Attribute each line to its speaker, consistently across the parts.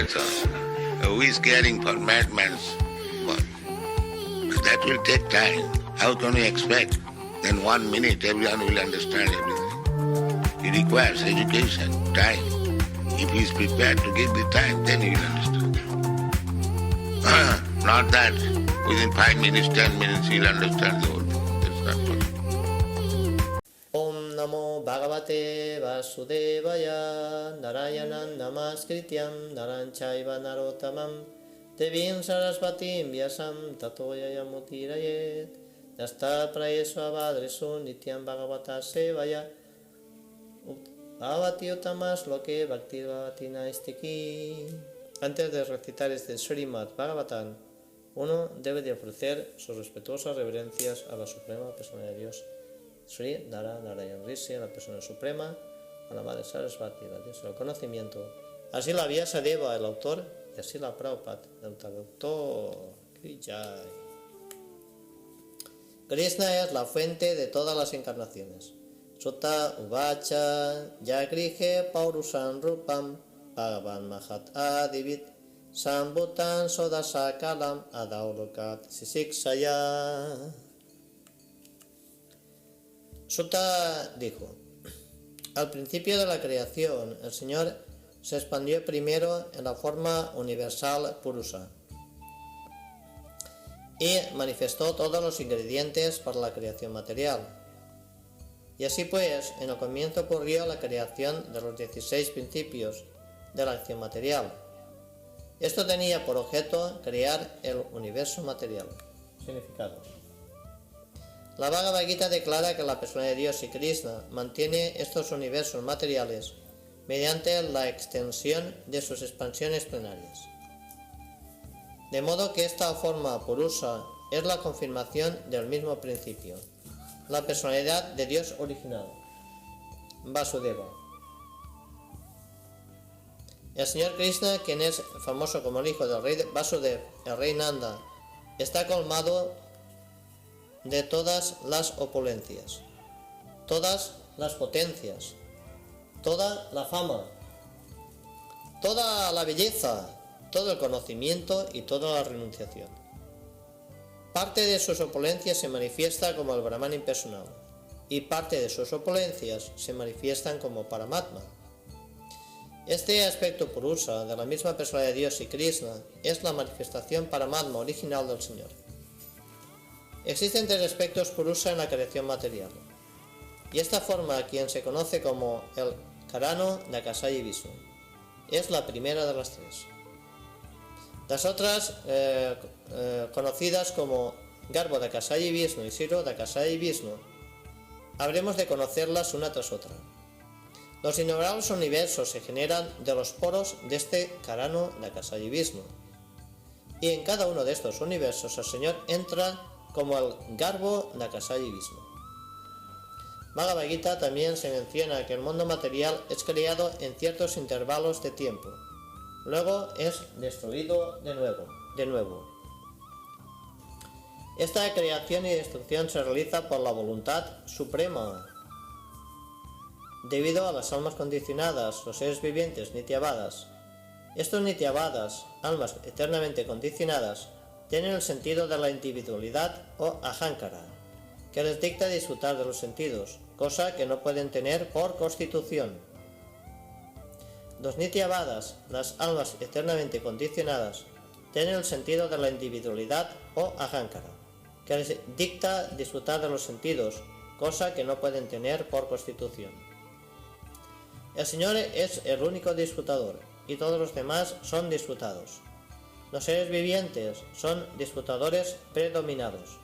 Speaker 1: That's all. Who is caring for madman's work? That will take time. How can we expect in 1 minute everyone will understand everything? It requires education, time. If he is prepared to give the time, then he will understand. Not that within 5 minutes, 10 minutes he will understand the whole thing. That's not possible.
Speaker 2: Om Namo Bhagavate Vasudevaya Narayanam Namaskrityam Naranchaiva Narottamam Devim Sarasvatim Vyasam Tato Yayamutirayet Yasta Prayesu Avadresu Nityam Bhagavata Sevaya Bhavati Uttamas Loke Bhakti Bhavatina Istiki. Antes de recitar este Srimad Bhagavatam, uno debe de ofrecer sus respetuosas reverencias a la Suprema Persona de Dios, Sri Nara Narayan Rishi, a la Persona Suprema, a la Madre Sarasvati, la diosa del conocimiento, así la Vyasadeva, el autor, y así la Prabhupada, el traductor. Jai. Krishna es la fuente de todas las encarnaciones. Sutta Uvacha Yagrije Paurusan Rupam Bhagavan Mahat Adivit Sambhutan Sodasakalam Adaulokat Sisiksaya. Sutta dijo: al principio de la creación, el Señor se expandió primero en la forma universal Purusa y manifestó todos los ingredientes para la creación material. Y así pues, en el comienzo ocurrió la creación de los 16 principios de la acción material. Esto tenía por objeto crear el universo material. Significado. La Bhagavad Gita declara que la persona de Dios y Krishna mantiene estos universos materiales mediante la extensión de sus expansiones plenarias. De modo que esta forma purusa es la confirmación del mismo principio, la personalidad de Dios original, Vasudeva. El Señor Krishna, quien es famoso como el hijo del rey Vasudeva, el rey Nanda, está colmado de todas las opulencias, todas las potencias, toda la fama, toda la belleza, todo el conocimiento y toda la renunciación. Parte de sus opulencias se manifiesta como el Brahman impersonal y parte de sus opulencias se manifiestan como Paramatma. Este aspecto purusa de la misma persona de Dios y Krishna es la manifestación Paramatma original del Señor. Existen tres aspectos purusa en la creación material, y esta forma, quien se conoce como el Karano Dakasaya Vishnu, es la primera de las tres. Las otras, conocidas como Garbo Dakasaya Vishnu y Siro Dakasaya Vishnu, habremos de conocerlas una tras otra. Los innumerables universos se generan de los poros de este Karano Dakasaya Vishnu, y en cada uno de estos universos el Señor entra como el Garbo Dakasaya Vishnu. Bhagavad Gita también se menciona que el mundo material es creado en ciertos intervalos de tiempo, luego es destruido de nuevo. Esta creación y destrucción se realiza por la voluntad suprema. Debido a las almas condicionadas, los seres vivientes nityavadas, estos nityavadas, almas eternamente condicionadas, tienen el sentido de la individualidad o ahankara, que les dicta disfrutar de los sentidos, cosa que no pueden tener por constitución. Los nityavadas, las almas eternamente condicionadas, tienen el sentido de la individualidad o ahankara, que les dicta disfrutar de los sentidos, cosa que no pueden tener por constitución. El Señor es el único disfrutador, y todos los demás son disfrutados. Los seres vivientes son disfrutadores predominados,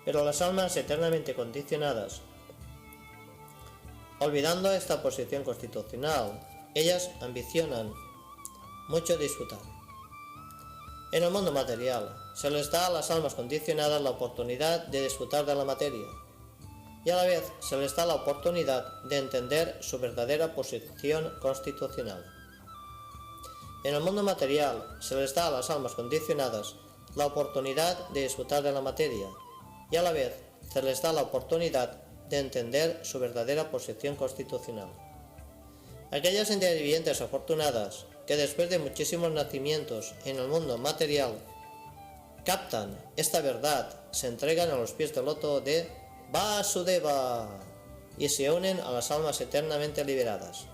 Speaker 2: pero las almas eternamente condicionadas, olvidando esta posición constitucional, ellas ambicionan mucho disfrutar. En el mundo material, se les da a las almas condicionadas la oportunidad de disfrutar de la materia, y a la vez se les da la oportunidad de entender su verdadera posición constitucional. En el mundo material, se les da a las almas condicionadas la oportunidad de disfrutar de la materia, y a la vez se les da la oportunidad de entender su verdadera posición constitucional. Aquellas entidades vivientes afortunadas que después de muchísimos nacimientos en el mundo material captan esta verdad, se entregan a los pies del loto de Vasudeva y se unen a las almas eternamente liberadas,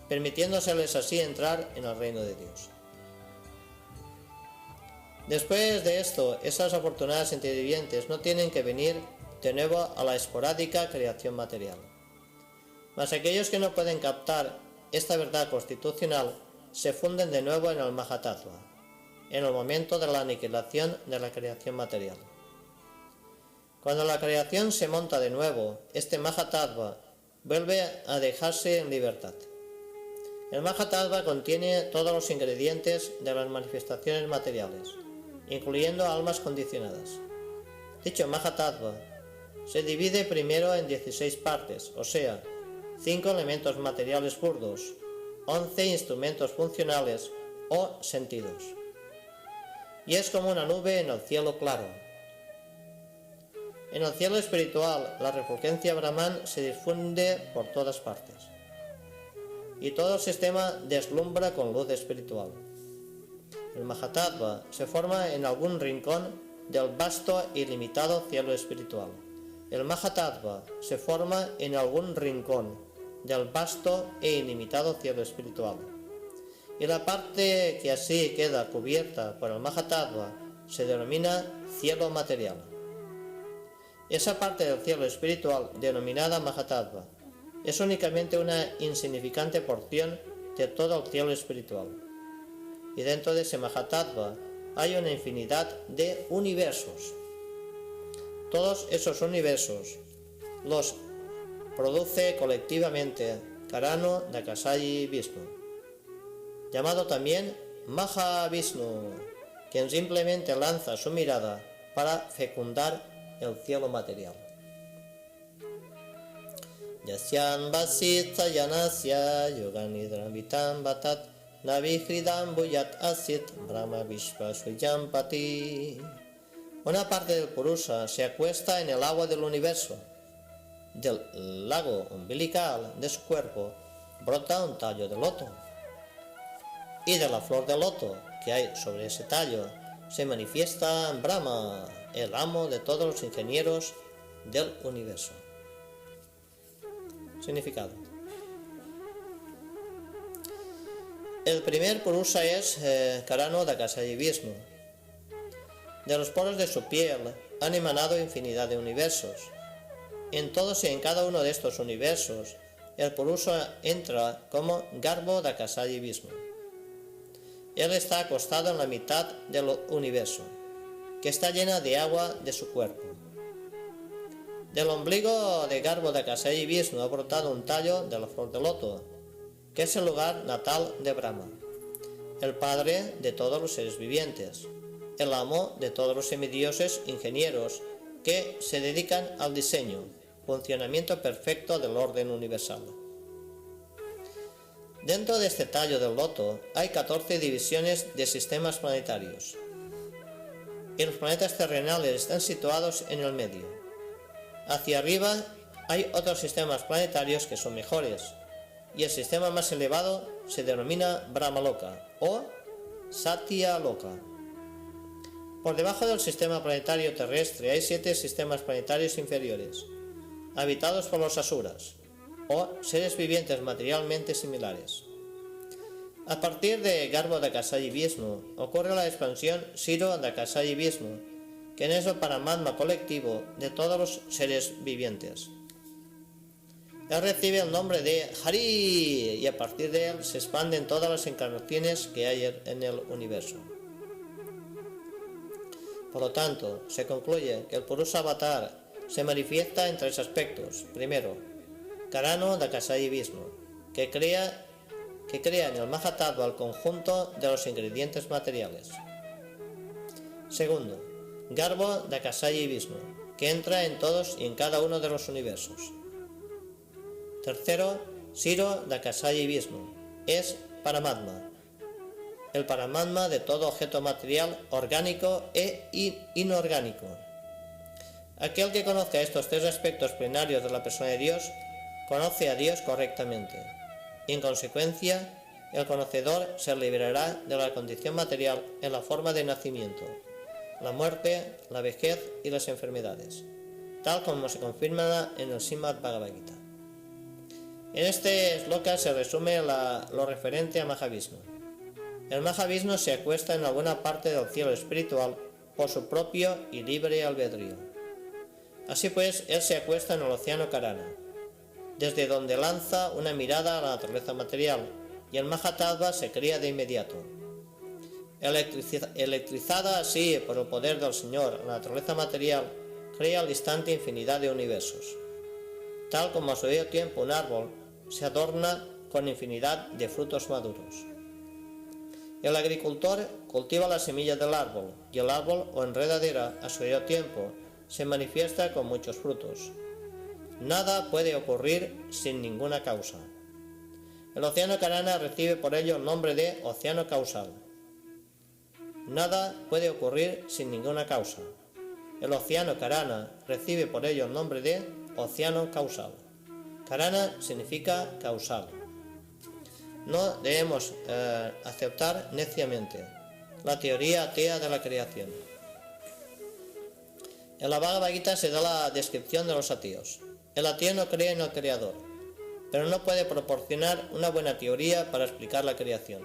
Speaker 2: permitiéndoseles así entrar en el reino de Dios. Después de esto, esas afortunadas intervivientes no tienen que venir de nuevo a la esporádica creación material. Mas aquellos que no pueden captar esta verdad constitucional se funden de nuevo en el Mahatattva, en el momento de la aniquilación de la creación material. Cuando la creación se monta de nuevo, este Mahatattva vuelve a dejarse en libertad. El Mahatattva contiene todos los ingredientes de las manifestaciones materiales, incluyendo almas condicionadas. Dicho Mahatattva se divide primero en 16 partes, o sea, 5 elementos materiales burdos, 11 instrumentos funcionales o sentidos. Y es como una nube en el cielo claro. En el cielo espiritual, la refulgencia Brahman se difunde por todas partes, y todo el sistema deslumbra con luz espiritual. El Mahatattva se forma en algún rincón del vasto y limitado cielo espiritual. El Mahatattva se forma en algún rincón del vasto e ilimitado cielo espiritual. Y la parte que así queda cubierta por el Mahatattva se denomina cielo material. Esa parte del cielo espiritual denominada Mahatattva es únicamente una insignificante porción de todo el cielo espiritual. Y dentro de ese Mahatattva hay una infinidad de universos. Todos esos universos los produce colectivamente Karano Dakasayi Vishnu, llamado también Mahavishnu, quien simplemente lanza su mirada para fecundar el cielo material. Yasyan vasita yanasya yoganidram vitam batat navihridam buyat asit brahma vishva suyampati. Una parte del Purusha se acuesta en el agua del universo. Del lago umbilical de su cuerpo brota un tallo de loto. Y de la flor de loto que hay sobre ese tallo se manifiesta Brahma, el amo de todos los ingenieros del universo. Significado. El primer Purusha es Karano Dakasayi Vishnu. De los poros de su piel han emanado infinidad de universos. En todos y en cada uno de estos universos, el Purusha entra como Garbo Dakasayi Vishnu. Él está acostado en la mitad del universo, que está llena de agua de su cuerpo. Del ombligo de Garbo Dakasayi Vishnu ha brotado un tallo de la flor de loto, que es el lugar natal de Brahma, el padre de todos los seres vivientes, el amo de todos los semidioses ingenieros que se dedican al diseño, funcionamiento perfecto del orden universal. Dentro de este tallo del loto hay 14 divisiones de sistemas planetarios, y los planetas terrenales están situados en el medio. Hacia arriba hay otros sistemas planetarios que son mejores, y el sistema más elevado se denomina Brahmaloka o Satya Loka. Por debajo del sistema planetario terrestre hay 7 sistemas planetarios inferiores, habitados por los asuras, o seres vivientes materialmente similares. A partir de Garbo Dakasayi Vishnu ocurre la expansión Shiro Dakasayi Vishnu, que es el Paramatma colectivo de todos los seres vivientes. Él recibe el nombre de Hari y a partir de él se expanden todas las encarnaciones que hay en el universo. Por lo tanto, se concluye que el Purusha Avatar se manifiesta en 3 aspectos. Primero, Karano Dakasayi Vishnu, que crea en el Mahatattva el conjunto de los ingredientes materiales. Segundo, Garbo Dakasayi Vishnu, que entra en todos y en cada uno de los universos. Tercero, Shiro Dakasayi Vishnu, es Paramatma, el Paramatma de todo objeto material orgánico e inorgánico. Aquel que conozca estos 3 aspectos plenarios de la persona de Dios, conoce a Dios correctamente, y en consecuencia el conocedor se liberará de la condición material en la forma de nacimiento, la muerte, la vejez y las enfermedades, tal como se confirma en el Srimad Bhagavad Gita. En este shloka se resume lo referente a Mahavishnu. El Mahavishnu se acuesta en alguna parte del cielo espiritual por su propio y libre albedrío. Así pues, él se acuesta en el océano Karana, desde donde lanza una mirada a la naturaleza material, y el Mahatattva se crea de inmediato. Electrizada así por el poder del Señor, la naturaleza material crea al instante infinidad de universos. Tal como a su debido tiempo un árbol se adorna con infinidad de frutos maduros. El agricultor cultiva las semillas del árbol, y el árbol o enredadera a su debido tiempo se manifiesta con muchos frutos. Nada puede ocurrir sin ninguna causa. El océano Karana recibe por ello el nombre de océano causal. Nada puede ocurrir sin ninguna causa. El océano Karana recibe por ello el nombre de océano causal. Karana significa causal. No debemos aceptar neciamente la teoría atea de la creación. En la Bhagavad Gita se da la descripción de los ateos. El ateo no cree en el creador, pero no puede proporcionar una buena teoría para explicar la creación.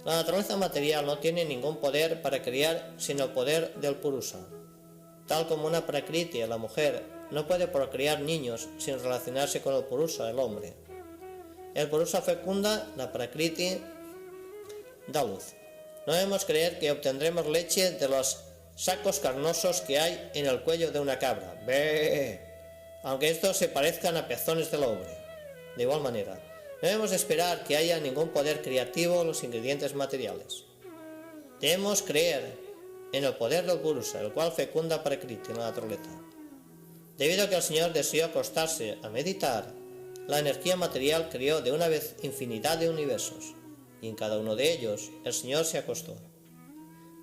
Speaker 2: La naturaleza material no tiene ningún poder para crear sin el poder del Purusa. Tal como una Prakriti, la mujer, no puede procrear niños sin relacionarse con el Purusa, el hombre. El Purusa fecunda, la Prakriti da luz. No debemos creer que obtendremos leche de los sacos carnosos que hay en el cuello de una cabra. ¡Bé! Aunque estos se parezcan a pezones del hombre. De igual manera, no debemos esperar que haya ningún poder creativo en los ingredientes materiales. Debemos creer en el poder del Purusa, el cual fecunda Prakriti en la naturaleza. Debido a que el Señor deseó acostarse a meditar, la energía material creó de una vez infinidad de universos, y en cada uno de ellos el Señor se acostó.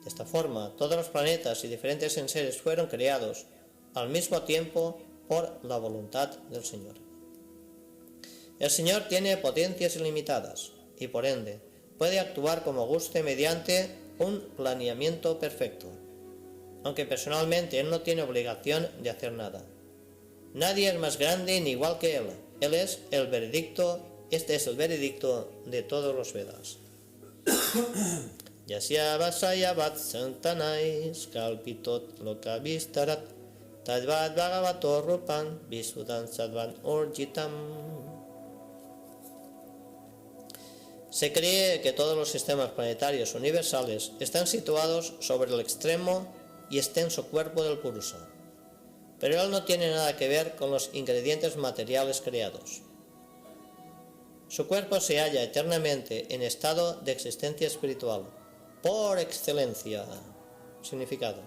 Speaker 2: De esta forma, todos los planetas y diferentes enseres fueron creados al mismo tiempo por la voluntad del Señor. El Señor tiene potencias ilimitadas y por ende puede actuar como guste mediante un planeamiento perfecto, aunque personalmente Él no tiene obligación de hacer nada. Nadie es más grande ni igual que Él. Él es el veredicto, este es el veredicto de todos los Vedas. Yasya vasaya vat santanais kalpitot lokavistarat tadvad bhagavato rupan visudan sadvan orjitam. Se cree que todos los sistemas planetarios universales están situados sobre el extremo y extenso cuerpo del Purusa, pero él no tiene nada que ver con los ingredientes materiales creados. Su cuerpo se halla eternamente en estado de existencia espiritual, por excelencia. Significado.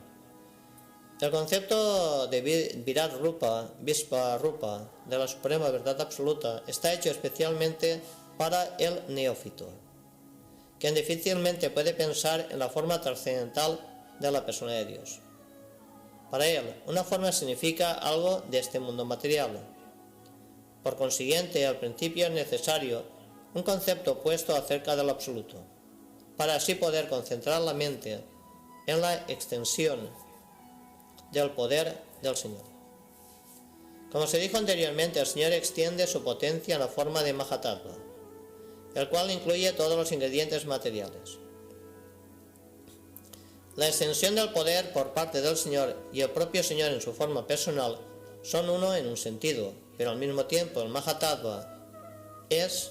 Speaker 2: El concepto de Virat Rupa, Visva Rupa, de la suprema verdad absoluta, está hecho especialmente para el neófito, quien difícilmente puede pensar en la forma trascendental de la persona de Dios. Para él, una forma significa algo de este mundo material. Por consiguiente, al principio es necesario un concepto opuesto acerca del absoluto, para así poder concentrar la mente en la extensión del poder del Señor. Como se dijo anteriormente, el Señor extiende su potencia en la forma de Mahatattva, el cual incluye todos los ingredientes materiales. La extensión del poder por parte del Señor y el propio Señor en su forma personal son uno en un sentido, pero al mismo tiempo el Mahatattva es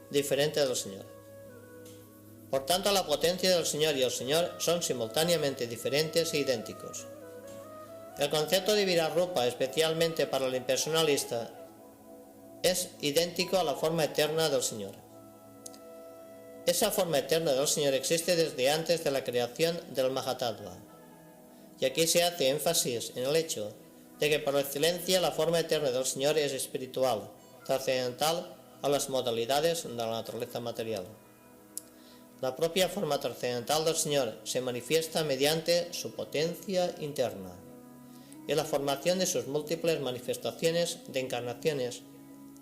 Speaker 2: diferente del Señor. Por tanto, la potencia del Señor y el Señor son simultáneamente diferentes e idénticos. El concepto de Virat-Rupa, especialmente para el impersonalista, es idéntico a la forma eterna del Señor. Esa forma eterna del Señor existe desde antes de la creación del Mahatattva. Y aquí se hace énfasis en el hecho de que por excelencia la forma eterna del Señor es espiritual, trascendental a las modalidades de la naturaleza material. La propia forma trascendental del Señor se manifiesta mediante su potencia interna y la formación de sus múltiples manifestaciones de encarnaciones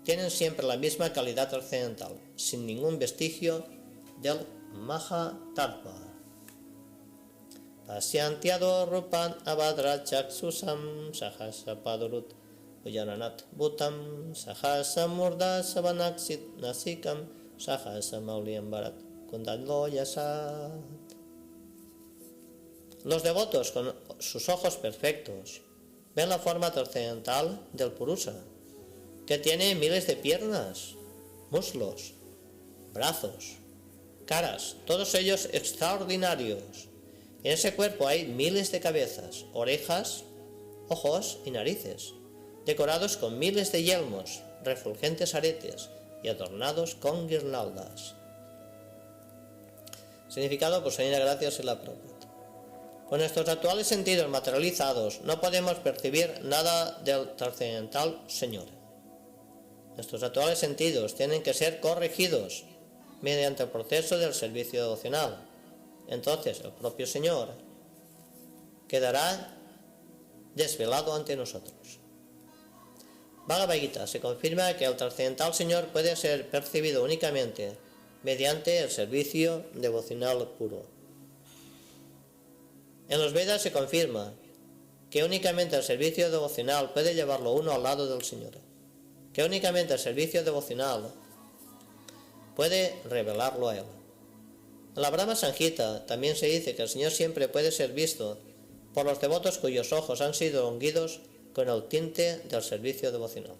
Speaker 2: tienen siempre la misma calidad trascendental, sin ningún vestigio del Mahatattva. Pasyantyado rupan abhadra chaksusam sahasapadurut ujaranat bhutam sahasamurda savanaksit nasikam sahasamauliam barat kundalo yasat. Los devotos con sus ojos perfectos ven la forma trascendental del Purusa, que tiene miles de piernas, muslos, brazos, caras, todos ellos extraordinarios. En ese cuerpo hay miles de cabezas, orejas, ojos y narices, decorados con miles de yelmos, refulgentes aretes y adornados con guirnaldas. Significado por Señora Gracias y la Prabhupada. Con nuestros actuales sentidos materializados no podemos percibir nada del trascendental Señor. Nuestros actuales sentidos tienen que ser corregidos mediante el proceso del servicio devocional. Entonces el propio Señor quedará desvelado ante nosotros. Bhagavad Gita se confirma que el trascendental Señor puede ser percibido únicamente mediante el servicio devocional puro. En los Vedas se confirma que únicamente el servicio devocional puede llevarlo uno al lado del Señor, que únicamente el servicio devocional puede revelarlo a Él. En la Brahma Samhita también se dice que el Señor siempre puede ser visto por los devotos cuyos ojos han sido ungidos con el tinte del servicio devocional.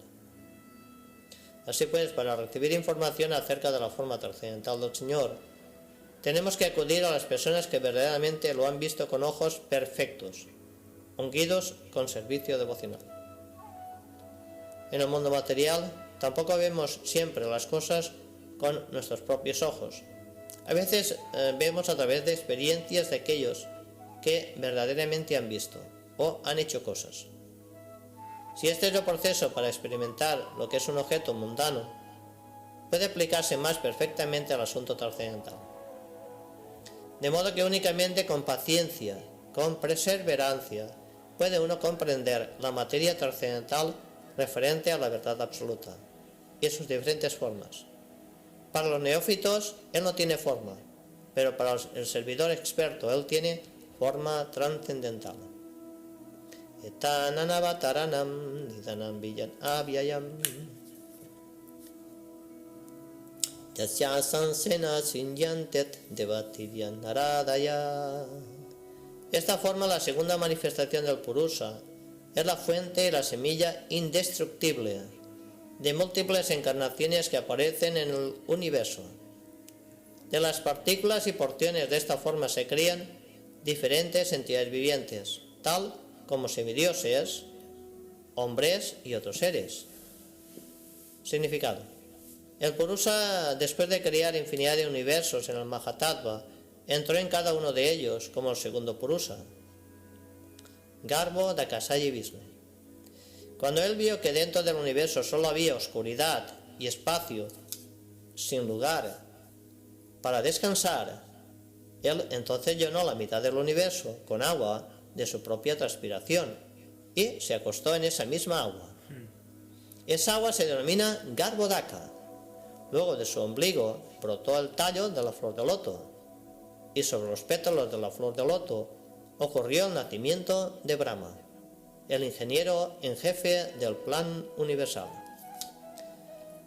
Speaker 2: Así pues, para recibir información acerca de la forma trascendental del Señor, tenemos que acudir a las personas que verdaderamente lo han visto con ojos perfectos, ungidos con servicio devocional. En el mundo material tampoco vemos siempre las cosas con nuestros propios ojos. A veces vemos a través de experiencias de aquellos que verdaderamente han visto o han hecho cosas. Si este es el proceso para experimentar lo que es un objeto mundano, puede aplicarse más perfectamente al asunto trascendental. De modo que únicamente con paciencia, con perseverancia, puede uno comprender la materia trascendental referente a la verdad absoluta y sus diferentes formas. Para los neófitos, él no tiene forma, pero para el servidor experto, él tiene forma trascendental. Etananavataranam nidanam villan avyayam yasyasan sena sinyantet devatidyan naradaya. Esta forma, la segunda manifestación del Purusa, es la fuente y la semilla indestructible de múltiples encarnaciones que aparecen en el universo. De las partículas y porciones de esta forma se crean diferentes entidades vivientes, tal como semidioses, hombres y otros seres. Significado. El Purusa, después de crear infinidad de universos en el Mahatattva, entró en cada uno de ellos como el segundo Purusa, Garbo Dakasaya Vishnu. Cuando él vio que dentro del universo solo había oscuridad y espacio sin lugar para descansar, él entonces llenó la mitad del universo con agua de su propia transpiración y se acostó en esa misma agua. Esa agua se denomina Garbhodaka. Luego de su ombligo brotó el tallo de la flor de loto y sobre los pétalos de la flor de loto ocurrió el nacimiento de Brahma, el ingeniero en jefe del plan universal.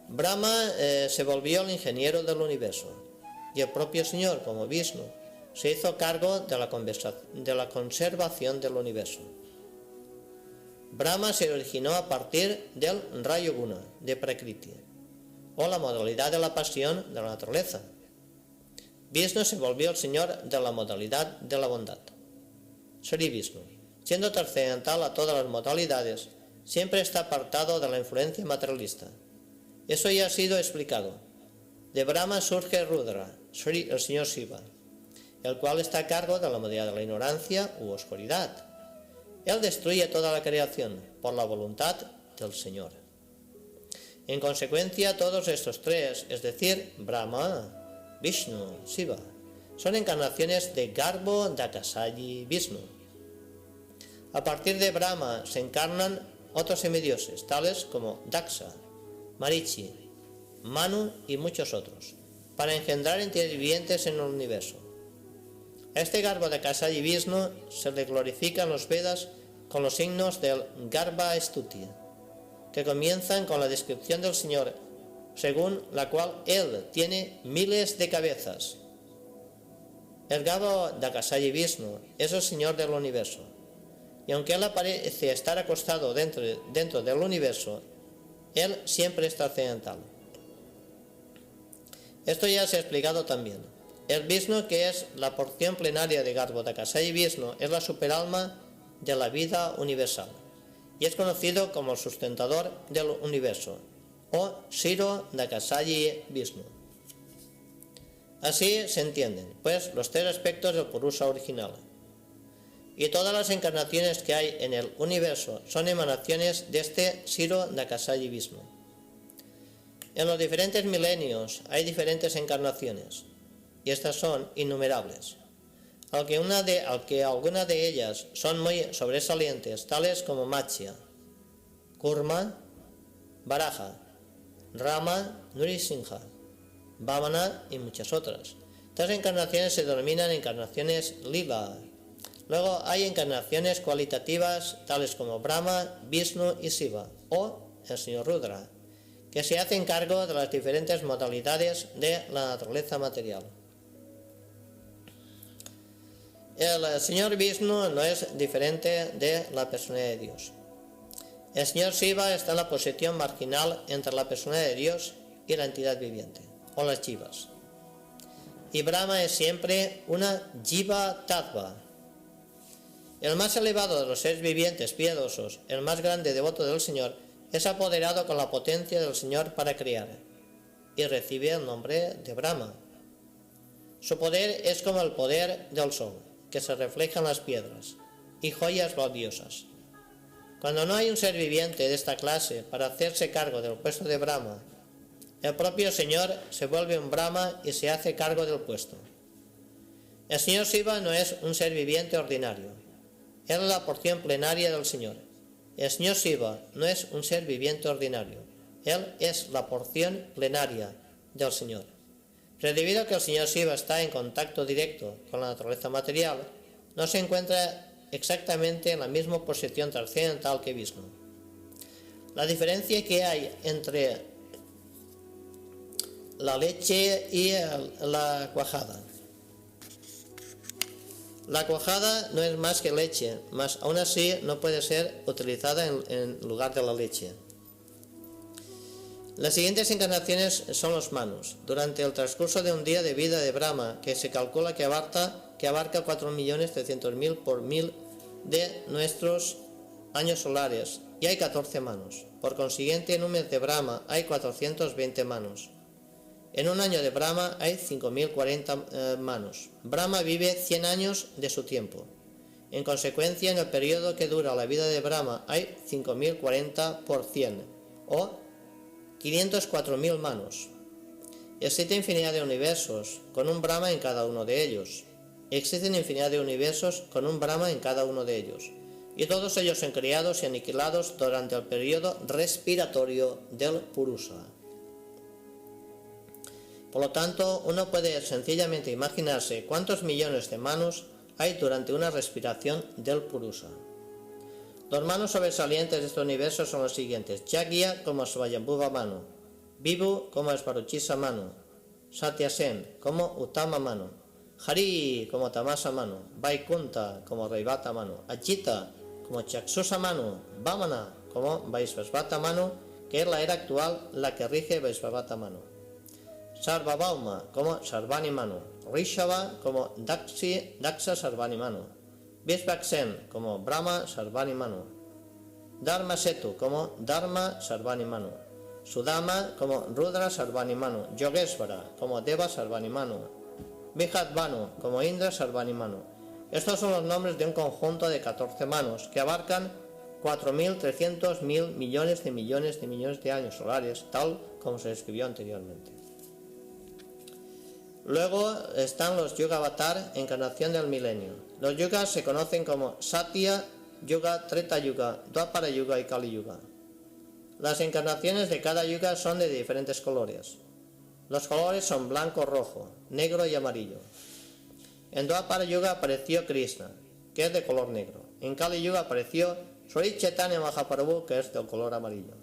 Speaker 2: Brahma se volvió el ingeniero del universo y el propio Señor, como Vishnu, se hizo cargo de la conservación del universo. Brahma se originó a partir del Rayoguna de Prakriti, o la modalidad de la pasión de la naturaleza. Vishnu se volvió el Señor de la modalidad de la bondad. Sri Vishnu, siendo trascendental a todas las modalidades, siempre está apartado de la influencia materialista. Eso ya ha sido explicado. De Brahma surge Rudra, Sri, el Señor Shiva, el cual está a cargo de la modalidad de la ignorancia u oscuridad. Él destruye toda la creación por la voluntad del Señor. En consecuencia, todos estos tres, es decir, Brahma, Vishnu, Shiva, son encarnaciones de Garbo Dakasaya Vishnu. A partir de Brahma se encarnan otros semidioses, tales como Daksha, Marichi, Manu y muchos otros, para engendrar entidades vivientes en el universo. A este Garbha Dakashayi y Vishnu se le glorifica en los Vedas con los signos del Garbha Stuti, que comienzan con la descripción del Señor, según la cual Él tiene miles de cabezas. El Garbha Dakashayi Vishnu es el Señor del universo, y aunque Él parece estar acostado dentro del universo, Él siempre es trascendental. Esto ya se ha explicado también. El Vishnu, que es la porción plenaria de Garbha Dakashayi Vishnu, es la superalma de la vida universal, y es conocido como el sustentador del universo, o Shiro Dakashayi Vishnu. Así se entienden, pues, los tres aspectos del Purusha original. Y todas las encarnaciones que hay en el universo son emanaciones de este Shiro Dakashayi Vishnu. En los diferentes milenios hay diferentes encarnaciones, y estas son innumerables, aunque algunas de ellas son muy sobresalientes, tales como Matsya, Kurma, Varaha, Rama, Nrisimha, Vamana y muchas otras. Estas encarnaciones se denominan encarnaciones lila. Luego hay encarnaciones cualitativas tales como Brahma, Vishnu y Shiva, o el señor Rudra, que se hacen cargo de las diferentes modalidades de la naturaleza material. El señor Vishnu no es diferente de la personalidad de Dios. El señor Shiva está en la posición marginal entre la personalidad de Dios y la entidad viviente, o las jivas. Y Brahma es siempre una jiva tattva. El más elevado de los seres vivientes piadosos, el más grande devoto del Señor, es apoderado con la potencia del Señor para crear, y recibe el nombre de Brahma. Su poder es como el poder del sol, que se refleja en las piedras y joyas valiosas. Cuando no hay un ser viviente de esta clase para hacerse cargo del puesto de Brahma, el propio Señor se vuelve un Brahma y se hace cargo del puesto. El señor Shiva no es un ser viviente ordinario, él es la porción plenaria del Señor. El señor Shiva no es un ser viviente ordinario, él es la porción plenaria del Señor. Pero debido a que el señor Shiva está en contacto directo con la naturaleza material, no se encuentra exactamente en la misma posición trascendental que Vishnu. La diferencia que hay entre la leche y la cuajada. La cuajada no es más que leche, mas aún así no puede ser utilizada en lugar de la leche. Las siguientes encarnaciones son los Manus. Durante el transcurso de un día de vida de Brahma, que se calcula que abarca 4.300.000 por 1000 de nuestros años solares, y hay 14 Manus. Por consiguiente, en un mes de Brahma hay 420 Manus. En un año de Brahma hay 5.040 Manus. Brahma vive 100 años de su tiempo. En consecuencia, en el periodo que dura la vida de Brahma hay 5.040 por 100, o 504.000 Manus. Existe infinidad de universos, con un Brahma en cada uno de ellos. Existen infinidad de universos con un Brahma en cada uno de ellos, y todos ellos son creados y aniquilados durante el periodo respiratorio del Purusha. Por lo tanto, uno puede sencillamente imaginarse cuántos millones de Manus hay durante una respiración del Purusha. Los Manus sobresalientes de este universo son los siguientes: Yagya como Svayambhuva Manu, Vibhu como Svaruchisa Manu, Satyasen como Uttama Manu, Hari como Tamasa Manu, Vaikunta como Raivata Manu, Ajita como Chaksusa Manu, Vamana como Vaisvasvata Manu, que es la era actual la que rige Vaisvasvata Manu, Sarvabhauma como Sarvani Manu, Rishava como Daksha Sarvani Manu, Vishvaksen como Brahma Sarvani Manu, Dharma Setu como Dharma Sarvani Manu, Sudama como Rudra Sarvani Manu, Yogesvara como Deva Sarvani Manu, Vijadvanu como Indra Sarvani Manu. Estos son los nombres de un conjunto de 14 Manus que abarcan 4.300.000 millones de años solares, tal como se describió anteriormente. Luego están los Yuga Avatar, encarnación del milenio. Los yugas se conocen como Satya Yuga, Treta Yuga, Dwapara Yuga y Kali Yuga. Las encarnaciones de cada yuga son de diferentes colores. Los colores son blanco, rojo, negro y amarillo. En Dwapara Yuga apareció Krishna, que es de color negro. En Kali Yuga apareció Sri Chaitanya Mahaprabhu, que es de color amarillo.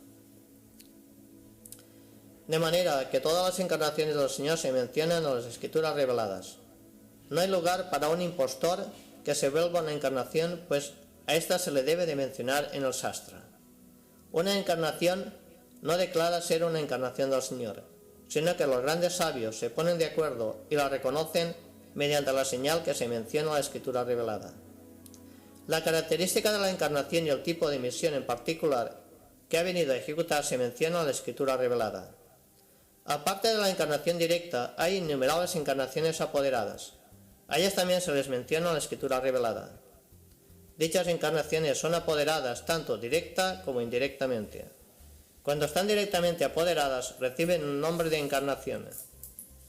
Speaker 2: De manera que todas las encarnaciones del Señor se mencionan en las escrituras reveladas. No hay lugar para un impostor que se vuelva una encarnación, pues a esta se le debe de mencionar en el Shastra. Una encarnación no declara ser una encarnación del Señor, sino que los grandes sabios se ponen de acuerdo y la reconocen mediante la señal que se menciona en la escritura revelada. La característica de la encarnación y el tipo de misión en particular que ha venido a ejecutar se menciona en la escritura revelada. Aparte de la encarnación directa, hay innumerables encarnaciones apoderadas. A ellas también se les menciona en la escritura revelada. Dichas encarnaciones son apoderadas tanto directa como indirectamente. Cuando están directamente apoderadas reciben un nombre de encarnación,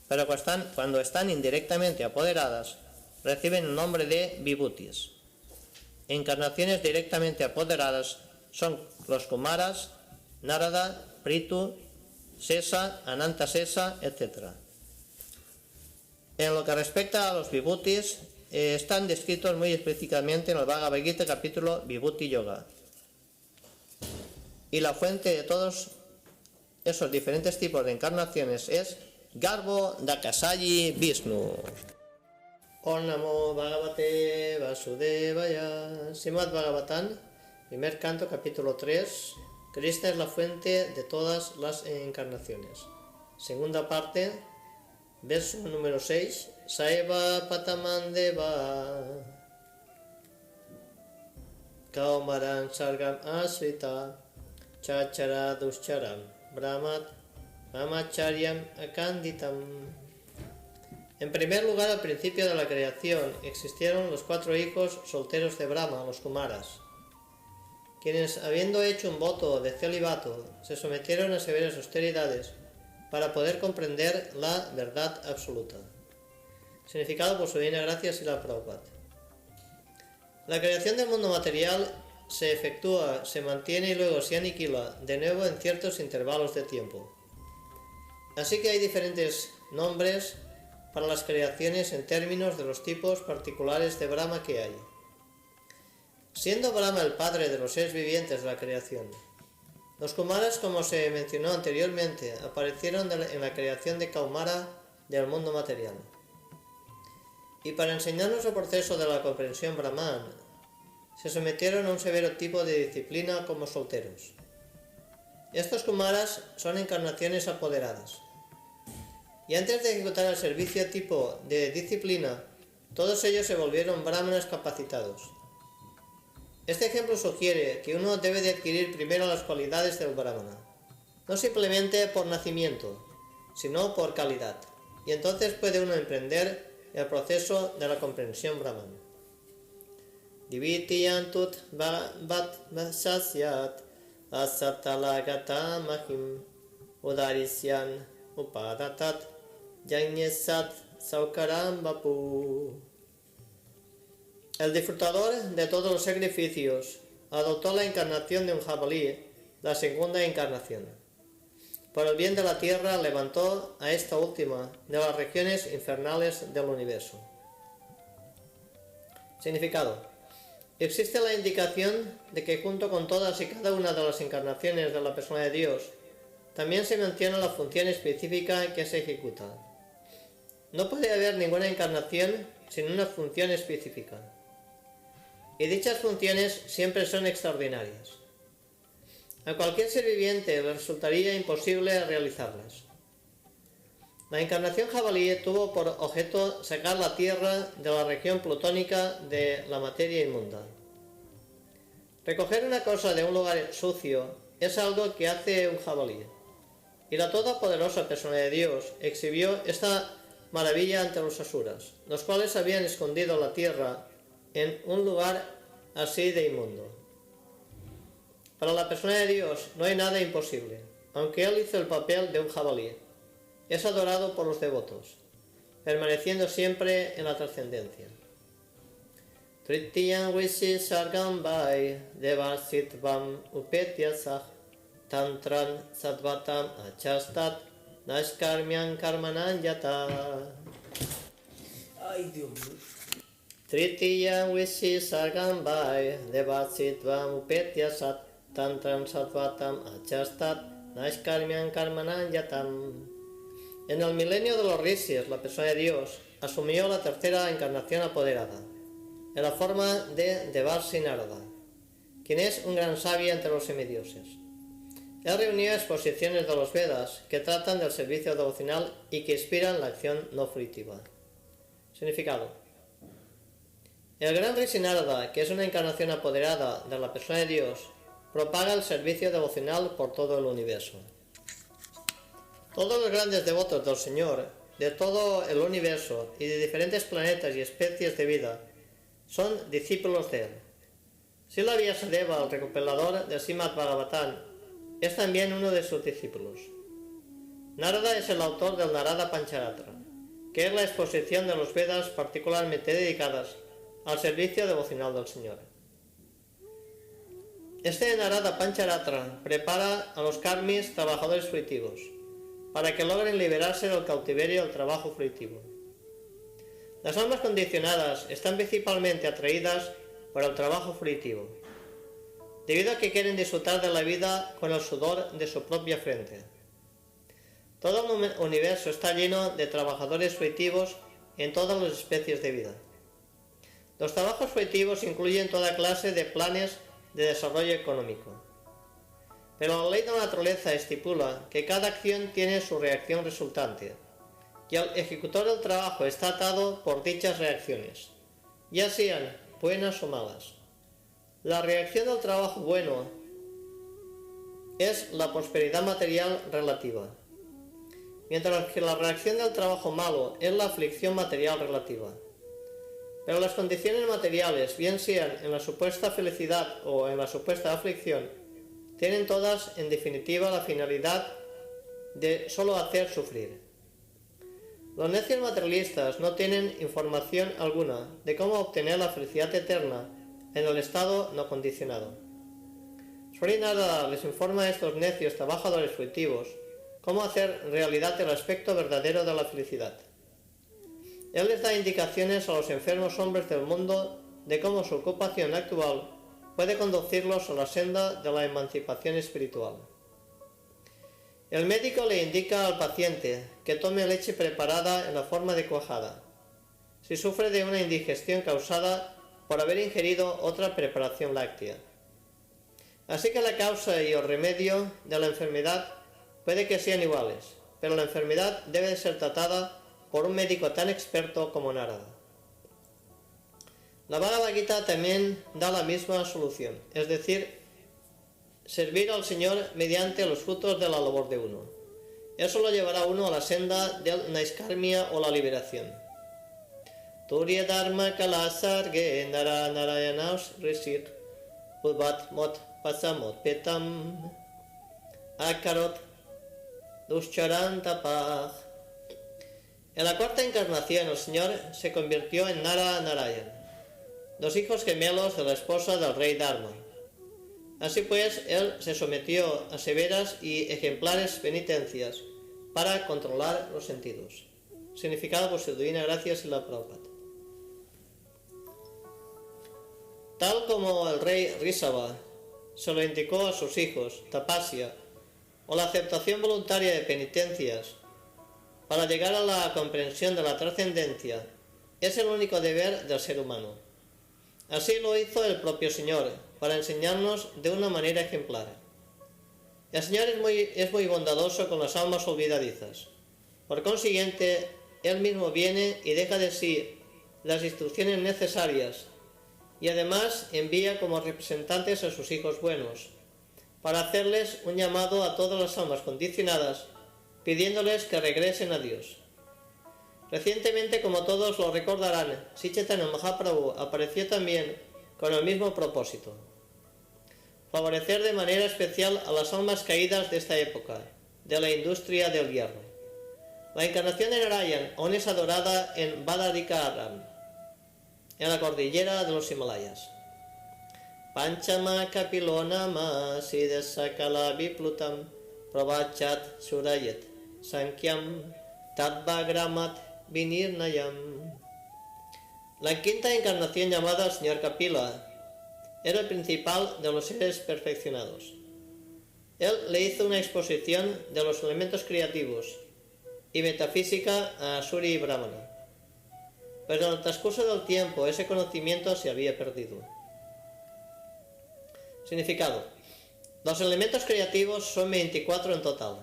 Speaker 2: pero cuando están indirectamente apoderadas reciben un nombre de vibhutis. Encarnaciones directamente apoderadas son los Kumaras, Narada, Prithu, Sesa, Ananta Sesa, etc. En lo que respecta a los vibhutis, están descritos muy explícitamente en el Bhagavad Gita capítulo Vibhuti Yoga. Y la fuente de todos esos diferentes tipos de encarnaciones es Garbo Dakasayi Vishnu. Om Namo Bhagavate Vasudevaya. Srimad Bhagavatam, primer canto, capítulo 3. Krishna es la fuente de todas las encarnaciones. Segunda parte, verso número 6. Saeva Patamandeva Kaumaran Sargam Asrita Chachara Duscharam Brahmat Brahmacharyam Akanditam. En primer lugar, al principio de la creación, existieron los 4 hijos solteros de Brahma, los Kumaras, quienes, habiendo hecho un voto de celibato, se sometieron a severas austeridades para poder comprender la verdad absoluta. Significado por su divina gracia Srila Prabhupada. La creación del mundo material se efectúa, se mantiene y luego se aniquila de nuevo en ciertos intervalos de tiempo. Así que hay diferentes nombres para las creaciones en términos de los tipos particulares de Brahma que hay. Siendo Brahma el padre de los seres vivientes de la creación, los Kumaras, como se mencionó anteriormente, aparecieron en la creación de Kaumara del mundo material. Y para enseñarnos el proceso de la comprensión Brahman, se sometieron a un severo tipo de disciplina como solteros. Estos Kumaras son encarnaciones apoderadas. Y antes de ejecutar el servicio tipo de disciplina, todos ellos se volvieron brahmanas capacitados. Este ejemplo sugiere que uno debe de adquirir primero las cualidades del brahmana, no simplemente por nacimiento, sino por calidad, y entonces puede uno emprender el proceso de la comprensión brahman. Divitiyantut bat sasyat asatalagata mahim udarisyan upadatat yagnesat saukaram vapu. El disfrutador de todos los sacrificios adoptó la encarnación de un jabalí, la segunda encarnación. Por el bien de la tierra levantó a esta última de las regiones infernales del universo. Significado. Existe la indicación de que junto con todas y cada una de las encarnaciones de la persona de Dios, también se menciona la función específica que se ejecuta. No puede haber ninguna encarnación sin una función específica. Y dichas funciones siempre son extraordinarias. A cualquier ser viviente le resultaría imposible realizarlas. La encarnación jabalí tuvo por objeto sacar la tierra de la región plutónica de la materia inmunda. Recoger una cosa de un lugar sucio es algo que hace un jabalí. Y la todopoderosa persona de Dios exhibió esta maravilla ante los asuras, los cuales habían escondido la tierra en un lugar así de inmundo. Para la persona de Dios no hay nada imposible, aunque él hizo el papel de un jabalí. Es adorado por los devotos, permaneciendo siempre en la trascendencia. Tritiyan Rishi Sargam Vai Devasitvam Upetyasah tantran sattvatam achastat naiskarmyan karmanan yata.
Speaker 3: Ay, Dios mío.
Speaker 2: Tritiya visi sargambai devasitvam upetya sat tantram sattvatam achastat naiskarmyan karmanan yatam. En el milenio de los rishis, la persona de Dios asumió la tercera encarnación apoderada, en la forma de Devarsi Narada, quien es un gran sabio entre los semidioses. Él reunió exposiciones de los Vedas que tratan del servicio devocional y que inspiran la acción no fruitiva. Significado: el gran Rishi Narada, que es una encarnación apoderada de la persona de Dios, propaga el servicio devocional por todo el universo. Todos los grandes devotos del Señor, de todo el universo y de diferentes planetas y especies de vida, son discípulos de él. Srila Vyasadeva, el recopilador del Srimad Bhagavatam, es también uno de sus discípulos. Narada es el autor del Narada Pancharatra, que es la exposición de los Vedas particularmente dedicadas al servicio devocional del Señor. Este Narada Pancharatra prepara a los karmis trabajadores fruitivos, para que logren liberarse del cautiverio del trabajo fruitivo. Las almas condicionadas están principalmente atraídas por el trabajo fruitivo, debido a que quieren disfrutar de la vida con el sudor de su propia frente. Todo el universo está lleno de trabajadores fruitivos en todas las especies de vida. Los trabajos fruitivos incluyen toda clase de planes de desarrollo económico. Pero la ley de la naturaleza estipula que cada acción tiene su reacción resultante, y el ejecutor del trabajo está atado por dichas reacciones, ya sean buenas o malas. La reacción del trabajo bueno es la prosperidad material relativa, mientras que la reacción del trabajo malo es la aflicción material relativa. Pero las condiciones materiales, bien sean en la supuesta felicidad o en la supuesta aflicción, tienen todas, en definitiva, la finalidad de solo hacer sufrir. Los necios materialistas no tienen información alguna de cómo obtener la felicidad eterna en el estado no condicionado. Sri Narada les informa a estos necios trabajadores fruitivos cómo hacer realidad el aspecto verdadero de la felicidad. Él les da indicaciones a los enfermos hombres del mundo de cómo su ocupación actual puede conducirlos a la senda de la emancipación espiritual. El médico le indica al paciente que tome leche preparada en la forma de cuajada, si sufre de una indigestión causada por haber ingerido otra preparación láctea. Así que la causa y el remedio de la enfermedad puede que sean iguales, pero la enfermedad debe ser tratada por un médico tan experto como Narada. La Bhagavad Gita también da la misma solución, es decir, servir al Señor mediante los frutos de la labor de uno. Eso lo llevará a uno a la senda del Naiskarmya o la liberación. Turya Dharma Kalasarge Nara Narayanaus Rishir Udvat Mot Pasamot Petam Akarot Duscharan Tapaj. En la cuarta encarnación el Señor se convirtió en Nara Narayan, dos hijos gemelos de la esposa del rey Dharma. Así pues, él se sometió a severas y ejemplares penitencias para controlar los sentidos. Significado por su divina gracia y la Prabhupada. Tal como el rey Rishabha se lo indicó a sus hijos, tapasya, o la aceptación voluntaria de penitencias, para llegar a la comprensión de la trascendencia, es el único deber del ser humano. Así lo hizo el propio Señor, para enseñarnos de una manera ejemplar. El Señor es muy bondadoso con las almas olvidadizas. Por consiguiente, Él mismo viene y deja de sí las instrucciones necesarias, y además envía como representantes a sus hijos buenos, para hacerles un llamado a todas las almas condicionadas, pidiéndoles que regresen a Dios. Recientemente, como todos lo recordarán, Sri Chaitanya Mahaprabhu apareció también con el mismo propósito: favorecer de manera especial a las almas caídas de esta época, de la industria del hierro. La encarnación de Narayan aún es adorada en Badarikaram, en la cordillera de los Himalayas. Panchama kapilo nama sidesakala viplutam pravachat surayat sankyam tadvagramat vinirnayam. La quinta encarnación llamada Señor Kapila era el principal de los seres perfeccionados. Él le hizo una exposición de los elementos creativos y metafísica a Suri y Brahmana. Pero en el transcurso del tiempo ese conocimiento se había perdido. Significado. Los elementos creativos son 24 en total.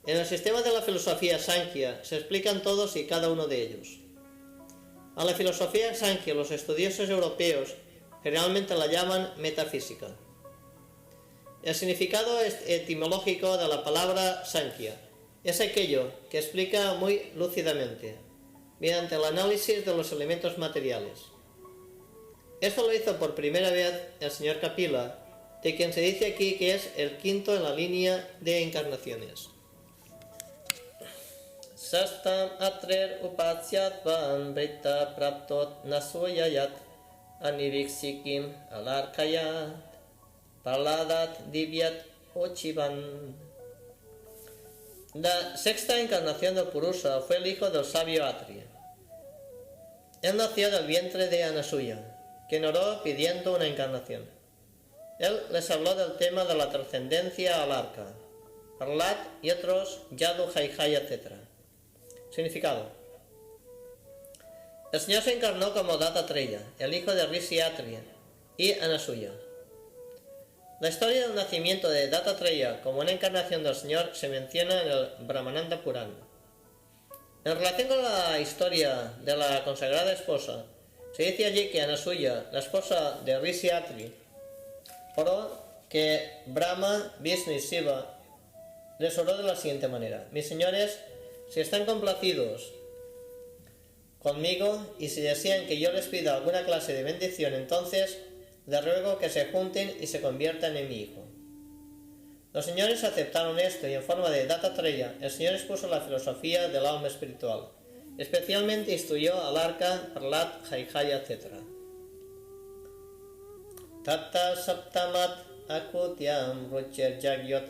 Speaker 2: En el sistema de la filosofía Sankhya se explican todos y cada uno de ellos. A la filosofía Sankhya los estudiosos europeos generalmente la llaman metafísica. El significado etimológico de la palabra Sankhya es aquello que explica muy lúcidamente, mediante el análisis de los elementos materiales. Esto lo hizo por primera vez el señor Kapila, de quien se dice aquí que es el quinto en la línea de encarnaciones. Sastam atrer upasyatvan brita praptot nasoyayat aniviksikim alarkayat parladat divyat ochivan. La sexta encarnación del Purusa fue el hijo del sabio Atri. Él nació del vientre de Anasuya, quien oró pidiendo una encarnación. Él les habló del tema de la trascendencia al arca, Parlat y otros, Yadu, Jaijaya, etc. Significado. El Señor se encarnó como Dattatreya, el hijo de Rishi Atri y Anasuya. La historia del nacimiento de Dattatreya como una encarnación del Señor se menciona en el Brahmananda Purana. En relación con la historia de la consagrada esposa, se dice allí que Anasuya, la esposa de Rishi Atri, oró que Brahma, Vishnu y Shiva les oró de la siguiente manera: mis señores, si están complacidos conmigo y si desean que yo les pida alguna clase de bendición, entonces les ruego que se junten y se conviertan en mi hijo. Los señores aceptaron esto y en forma de Dattatreya el Señor expuso la filosofía del alma espiritual. Especialmente instruyó al arca, Parlat, Jaijaya, etc. Tata saptamat akutyam rucher jagyot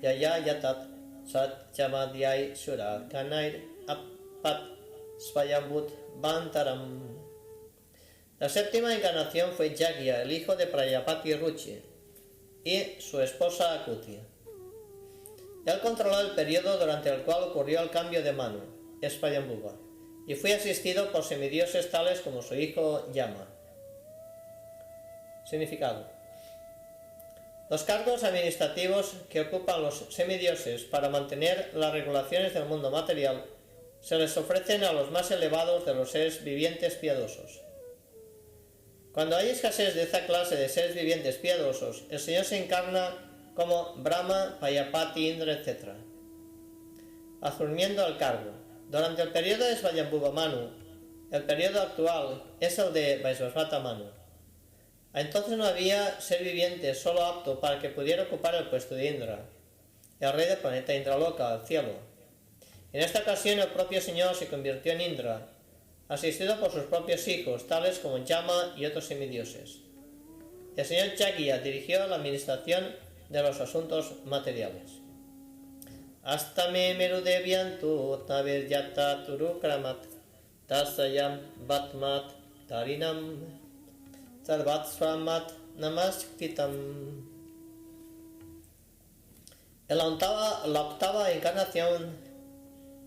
Speaker 2: yaya yatat sat chamadhyai sura kanair apat svayambut bantaram. La séptima encarnación fue Yagya, el hijo de Prayapati Ruchi, y su esposa Akuti. Él controló el periodo durante el cual ocurrió el cambio de Manu, Svayambhuva, y fue asistido por semidioses tales como su hijo Yama. Significado. Los cargos administrativos que ocupan los semidioses para mantener las regulaciones del mundo material se les ofrecen a los más elevados de los seres vivientes piadosos. Cuando hay escasez de esta clase de seres vivientes piadosos, el Señor se encarna como Brahma, Payapati, Indra, etc., asumiendo el cargo. Durante el periodo de Svayambhuva Manu, el periodo actual es el de Vaisvasvata Manu. Entonces no había ser viviente solo apto para que pudiera ocupar el puesto de Indra, el rey del planeta Indraloka, el cielo. En esta ocasión el propio Señor se convirtió en Indra, asistido por sus propios hijos, tales como Yama y otros semidioses. El señor Yagya dirigió la administración de los asuntos materiales. Astame merudevyantu taviryata turukramat tasayam vatmat tarinam sarvatsramat namaskritam. En la octava encarnación,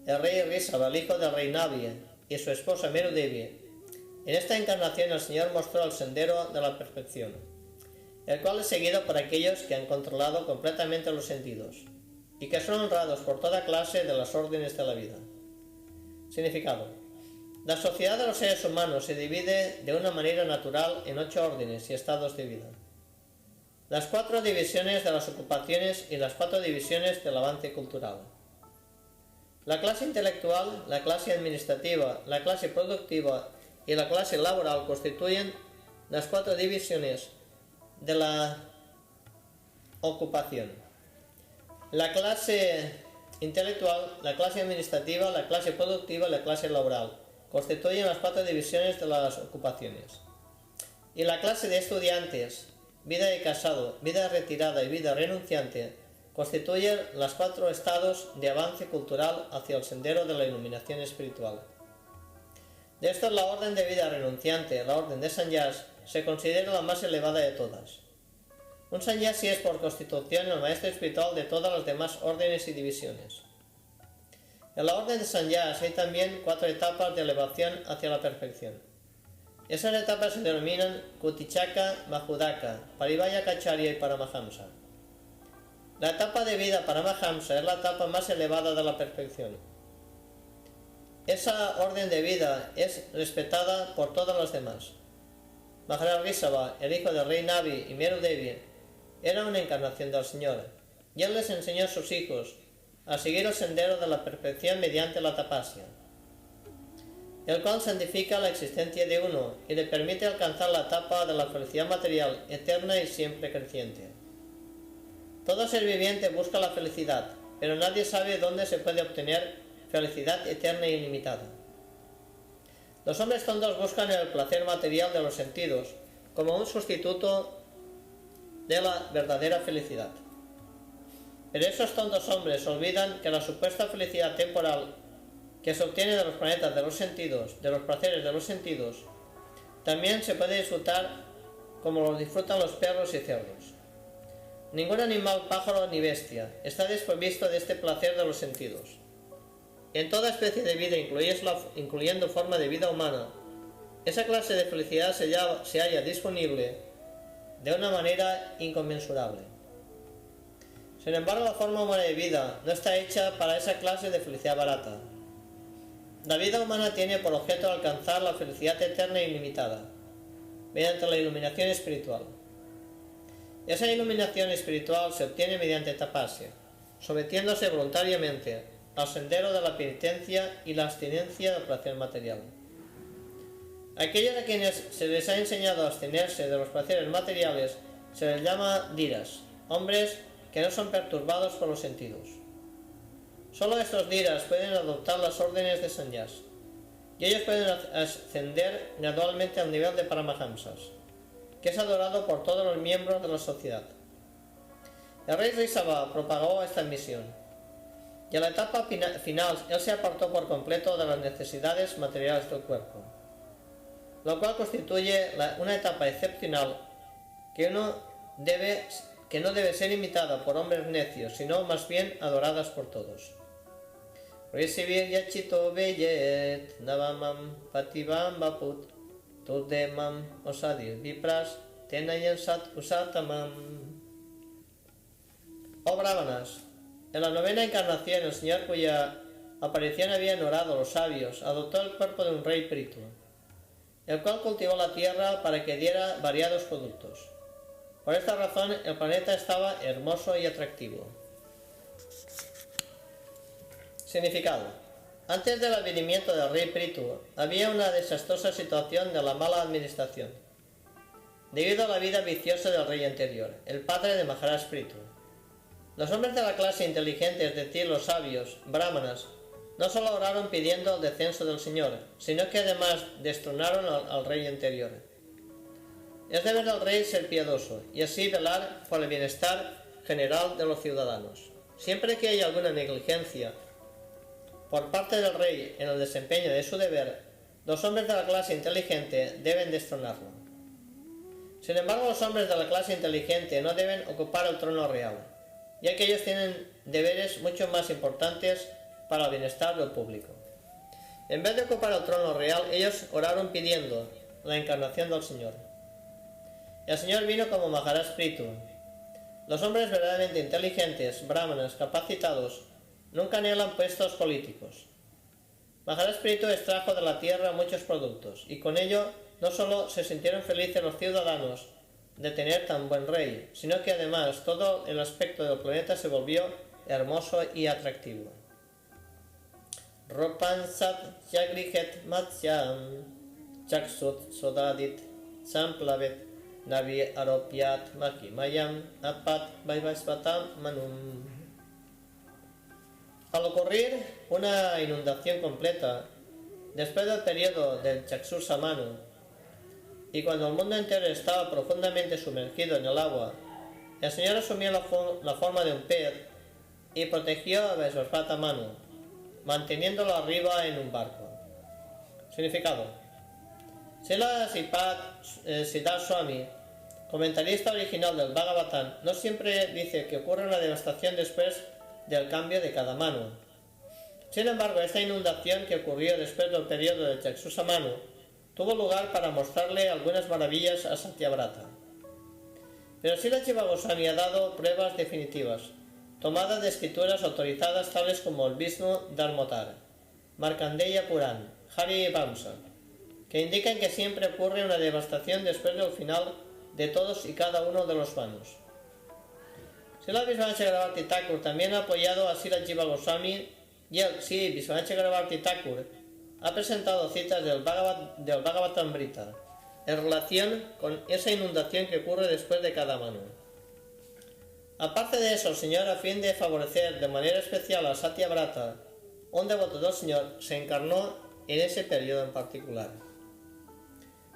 Speaker 2: el rey Rishabha, el hijo del rey Navi, y su esposa Merudevi. En esta encarnación el Señor mostró el sendero de la perfección, el cual es seguido por aquellos que han controlado completamente los sentidos y que son honrados por toda clase de las órdenes de la vida. Significado. La sociedad de los seres humanos se divide de una manera natural en 8 órdenes y estados de vida. Las 4 divisiones de las ocupaciones y las 4 divisiones del avance cultural. La clase intelectual, la clase administrativa, la clase productiva y la clase laboral constituyen las 4 divisiones de la ocupación. La clase intelectual, la clase administrativa, la clase productiva y la clase laboral constituyen las 4 divisiones de las ocupaciones. y la clase de estudiantes, vida de casado, vida retirada y vida renunciante, constituyen los 4 estados de avance cultural hacia el sendero de la iluminación espiritual. De estos, la orden de vida renunciante, la orden de sannyas, se considera la más elevada de todas. Un sannyasi es por constitución el maestro espiritual de todas las demás órdenes y divisiones. En la orden de sannyas hay también 4 etapas de elevación hacia la perfección. Esas etapas se denominan Kutichaka, Mahudaka, Parivaya Kacharya y Paramahamsa. La etapa de vida Paramahamsa es la etapa más elevada de la perfección. Esa orden de vida es respetada por todas las demás. Maharaj Rishabha, el hijo del rey Navi y Meru Devi, era una encarnación del Señor, y él les enseñó a sus hijos a seguir el sendero de la perfección mediante la tapasya, el cual santifica la existencia de uno y le permite alcanzar la etapa de la felicidad material eterna y siempre creciente. Todo ser viviente busca la felicidad, pero nadie sabe dónde se puede obtener felicidad eterna e ilimitada. Los hombres tontos buscan el placer material de los sentidos como un sustituto de la verdadera felicidad. Pero esos tontos hombres olvidan que la supuesta felicidad temporal que se obtiene de los planetas de los sentidos, de los placeres de los sentidos, también se puede disfrutar como lo disfrutan los perros y cerdos. Ningún animal, pájaro ni bestia está desprovisto de este placer de los sentidos. En toda especie de vida, incluyendo forma de vida humana, esa clase de felicidad se halla disponible de una manera inconmensurable. Sin embargo, la forma humana de vida no está hecha para esa clase de felicidad barata. La vida humana tiene por objeto alcanzar la felicidad eterna e ilimitada, mediante la iluminación espiritual. Esa iluminación espiritual se obtiene mediante tapasya, sometiéndose voluntariamente al sendero de la penitencia y la abstinencia del placer material. Aquellos a quienes se les ha enseñado a abstenerse de los placeres materiales se les llama dhiras, hombres que no son perturbados por los sentidos. Solo estos dhiras pueden adoptar las órdenes de sannyas, y ellos pueden ascender gradualmente al nivel de paramahamsas, que es adorado por todos los miembros de la sociedad. El rey Rishabha propagó esta misión, y en la etapa final él se apartó por completo de las necesidades materiales del cuerpo, lo cual constituye una etapa excepcional que no debe ser imitada por hombres necios, sino más bien adoradas por todos. Recibir yachito beyet navamam pativam baput tudemam osadir vipras tenayan sat usatamam. Oh brahmanas, en la 9ª encarnación el Señor, cuya aparición había honorado a los sabios, adoptó el cuerpo de un rey Prithu, el cual cultivó la tierra para que diera variados productos. Por esta razón el planeta estaba hermoso y atractivo. Significado. Antes del advenimiento del rey Prithu había una desastrosa situación de la mala administración, debido a la vida viciosa del rey anterior, el padre de Maharaj Prithu. Los hombres de la clase inteligente, es decir, los sabios, brahmanas, no solo oraron pidiendo el descenso del Señor, sino que además destronaron al rey anterior. Es deber del rey ser piadoso y así velar por el bienestar general de los ciudadanos. Siempre que haya alguna negligencia por parte del rey en el desempeño de su deber, los hombres de la clase inteligente deben destronarlo. Sin embargo, los hombres de la clase inteligente no deben ocupar el trono real, ya que ellos tienen deberes mucho más importantes para el bienestar del público. En vez de ocupar el trono real, ellos oraron pidiendo la encarnación del Señor. El Señor vino como Maharaj Prithu. Los hombres verdaderamente inteligentes, brahmanas, capacitados, nunca anhelan puestos políticos. Maharaj Prithu extrajo de la tierra muchos productos, y con ello no solo se sintieron felices los ciudadanos de tener tan buen rey, sino que además todo el aspecto del planeta se volvió hermoso y atractivo. Ropan sat jagrihet matsyam chaksut sodadit samplavet navi aropyat makimayam apat vaivasvatam manum. Al ocurrir una inundación completa, después del periodo del Chaksur Samanu, y cuando el mundo entero estaba profundamente sumergido en el agua, el Señor asumió la forma de un pez y protegió a Vaisvarpata Manu, manteniéndolo arriba en un barco. Significado: Srila Siddhar Swami, comentarista original del Bhagavatam, no siempre dice que ocurre una devastación después del cambio de cada Manu. Sin embargo, esta inundación que ocurrió después del periodo de Chakshusa Manu tuvo lugar para mostrarle algunas maravillas a Satyavrata. Pero Srila Jiva Goswami ha dado pruebas definitivas, tomadas de escrituras autorizadas tales como el Vishnu Dharmotar, Markandeya Puran, Hari Vamsa, que indican que siempre ocurre una devastación después del final de todos y cada uno de los Manus. Srila Vishvanath Chakravarti Thakur también ha apoyado a Srila Jiva Goswami y el Sri Vishvanath Chakravarti Thakur ha presentado citas del Bhagavatamrita en relación con esa inundación que ocurre después de cada Manu. Aparte de eso, el Señor, a fin de favorecer de manera especial a Satyavrata, un devoto del Señor, se encarnó en ese periodo en particular.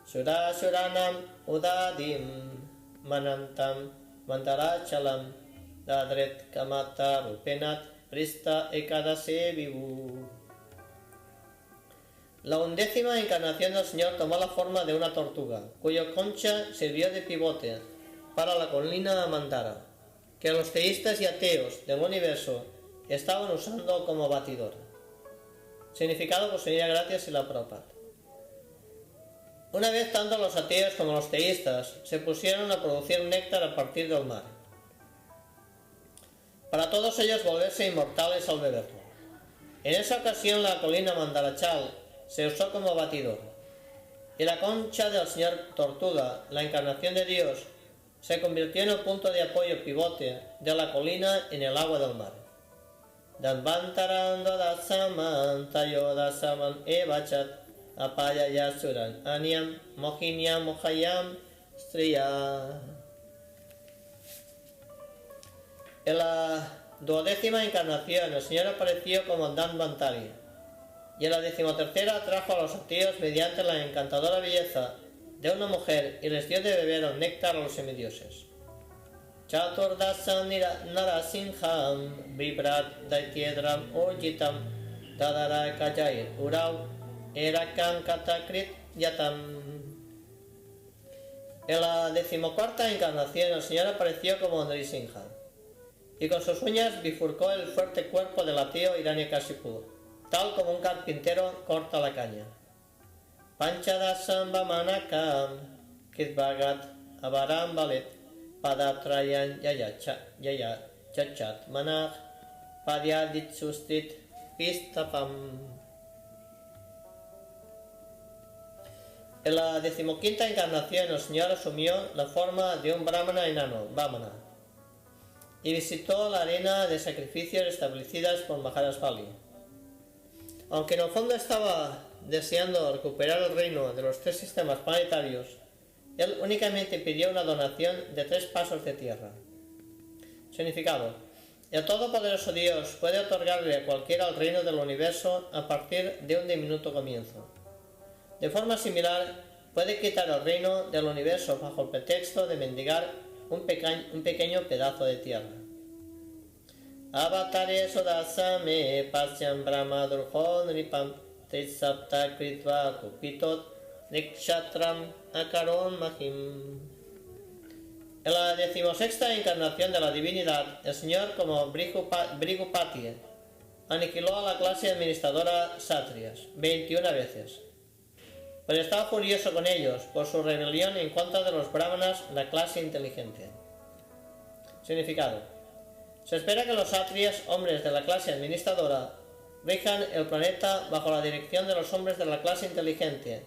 Speaker 2: Sura Suranam Udadim Manantam Mandarachalam Dadret Kamata Rupenat Prista Ekadase Vivu. La 11ª encarnación del Señor tomó la forma de una tortuga, cuya concha sirvió de pivote para la colina Mandara, que los teístas y ateos del universo estaban usando como batidora. Significado por Señora Gracias y la Prabhupada. Una vez tanto los ateos como los teístas se pusieron a producir néctar a partir del mar, para todos ellos volverse inmortales al beberlo. En esa ocasión la colina Mandarachal se usó como batidor, y la concha del señor Tortuga, la encarnación de Dios, se convirtió en el punto de apoyo pivote de la colina en el agua del mar. Danvantarando dasaman tayo dasaman evachat apaya yasuran aniam mohinyam mohayam striya. En la 12ª encarnación el Señor apareció como Dhanvantari, y en la 13ª trajo a los ateos mediante la encantadora belleza de una mujer y les dio de beber el néctar a los semidioses. Chaturdasam narasimham vibrat daitiedram urjitam dadara kajayir urau erakam katakrit yatam. En la 14ª encarnación el Señor apareció como Nrisimha, y con sus uñas bifurcó el fuerte cuerpo del ateo Hiranyakashipu, tal como un carpintero corta la caña. Panchadasam Vamanakam Kitbagat Avaram Balet Padatrayan Yaya Chachat Manach Padyaditsustit Pistapam. En la 15ª encarnación el Señor asumió la forma de un brahmana enano, Vamana, y visitó la arena de sacrificios establecidas por Maharashvali. Aunque en el fondo estaba deseando recuperar el reino de los 3 sistemas planetarios, él únicamente pidió una donación de 3 pasos de tierra. Significado: el Todopoderoso Dios puede otorgarle a cualquiera el reino del universo a partir de un diminuto comienzo. De forma similar, puede quitar el reino del universo bajo el pretexto de mendigar un pequeño pedazo de tierra. Avatare sodasame pasyam brahma durho nripam trisapta kritva kupitot nikshatram akaron mahim. En la 16ª encarnación de la divinidad, el Señor, como Brigupati, aniquiló a la clase administradora Satrias 21 veces. Pero estaba furioso con ellos por su rebelión en contra de los brahmanas, la clase inteligente. Significado: se espera que los Satrias, hombres de la clase administradora, rijan el planeta bajo la dirección de los hombres de la clase inteligente,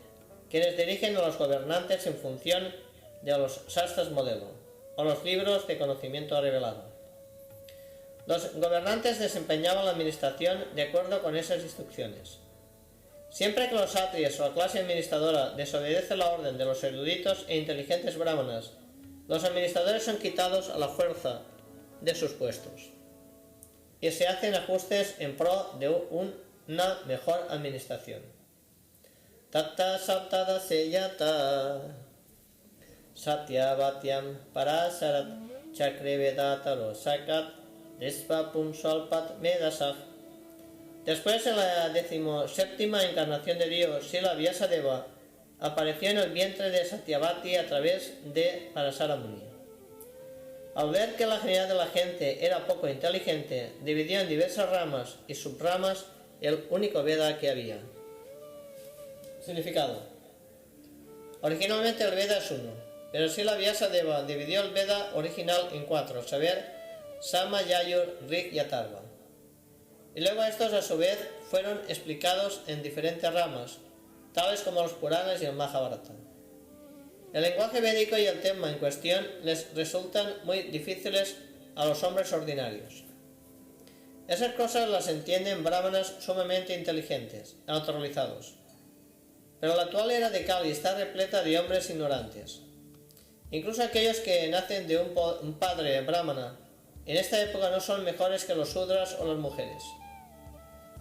Speaker 2: quienes dirigen a los gobernantes en función de los Shastras modelo, o los libros de conocimiento revelado. Los gobernantes desempeñaban la administración de acuerdo con esas instrucciones. Siempre que los Satrias o la clase administradora desobedece la orden de los eruditos e inteligentes brahmanas, los administradores son quitados a la fuerza de sus puestos y se hacen ajustes en pro de una mejor administración. Tatta saptada seyata Satyavatyam Parasarat Chakrevedataro Sakat Despapum Solpat Medasaj. Después, en la 17ª encarnación de Dios, Srila Vyasadeva apareció en el vientre de Satyavati a través de Parasara Muni. Al ver que la generalidad de la gente era poco inteligente, dividió en diversas ramas y subramas el único Veda que había. Significado. Originalmente el Veda es uno, pero Srila Vyasadeva dividió el Veda original en 4, a saber, Sama, Yajur, Rig y Atharva. Y luego estos a su vez fueron explicados en diferentes ramas, tales como los Puranas y el Mahabharata. El lenguaje védico y el tema en cuestión les resultan muy difíciles a los hombres ordinarios. Esas cosas las entienden brahmanas sumamente inteligentes, autorrealizados. Pero la actual era de Kali está repleta de hombres ignorantes. Incluso aquellos que nacen de un padre brahmana, en esta época no son mejores que los sudras o las mujeres.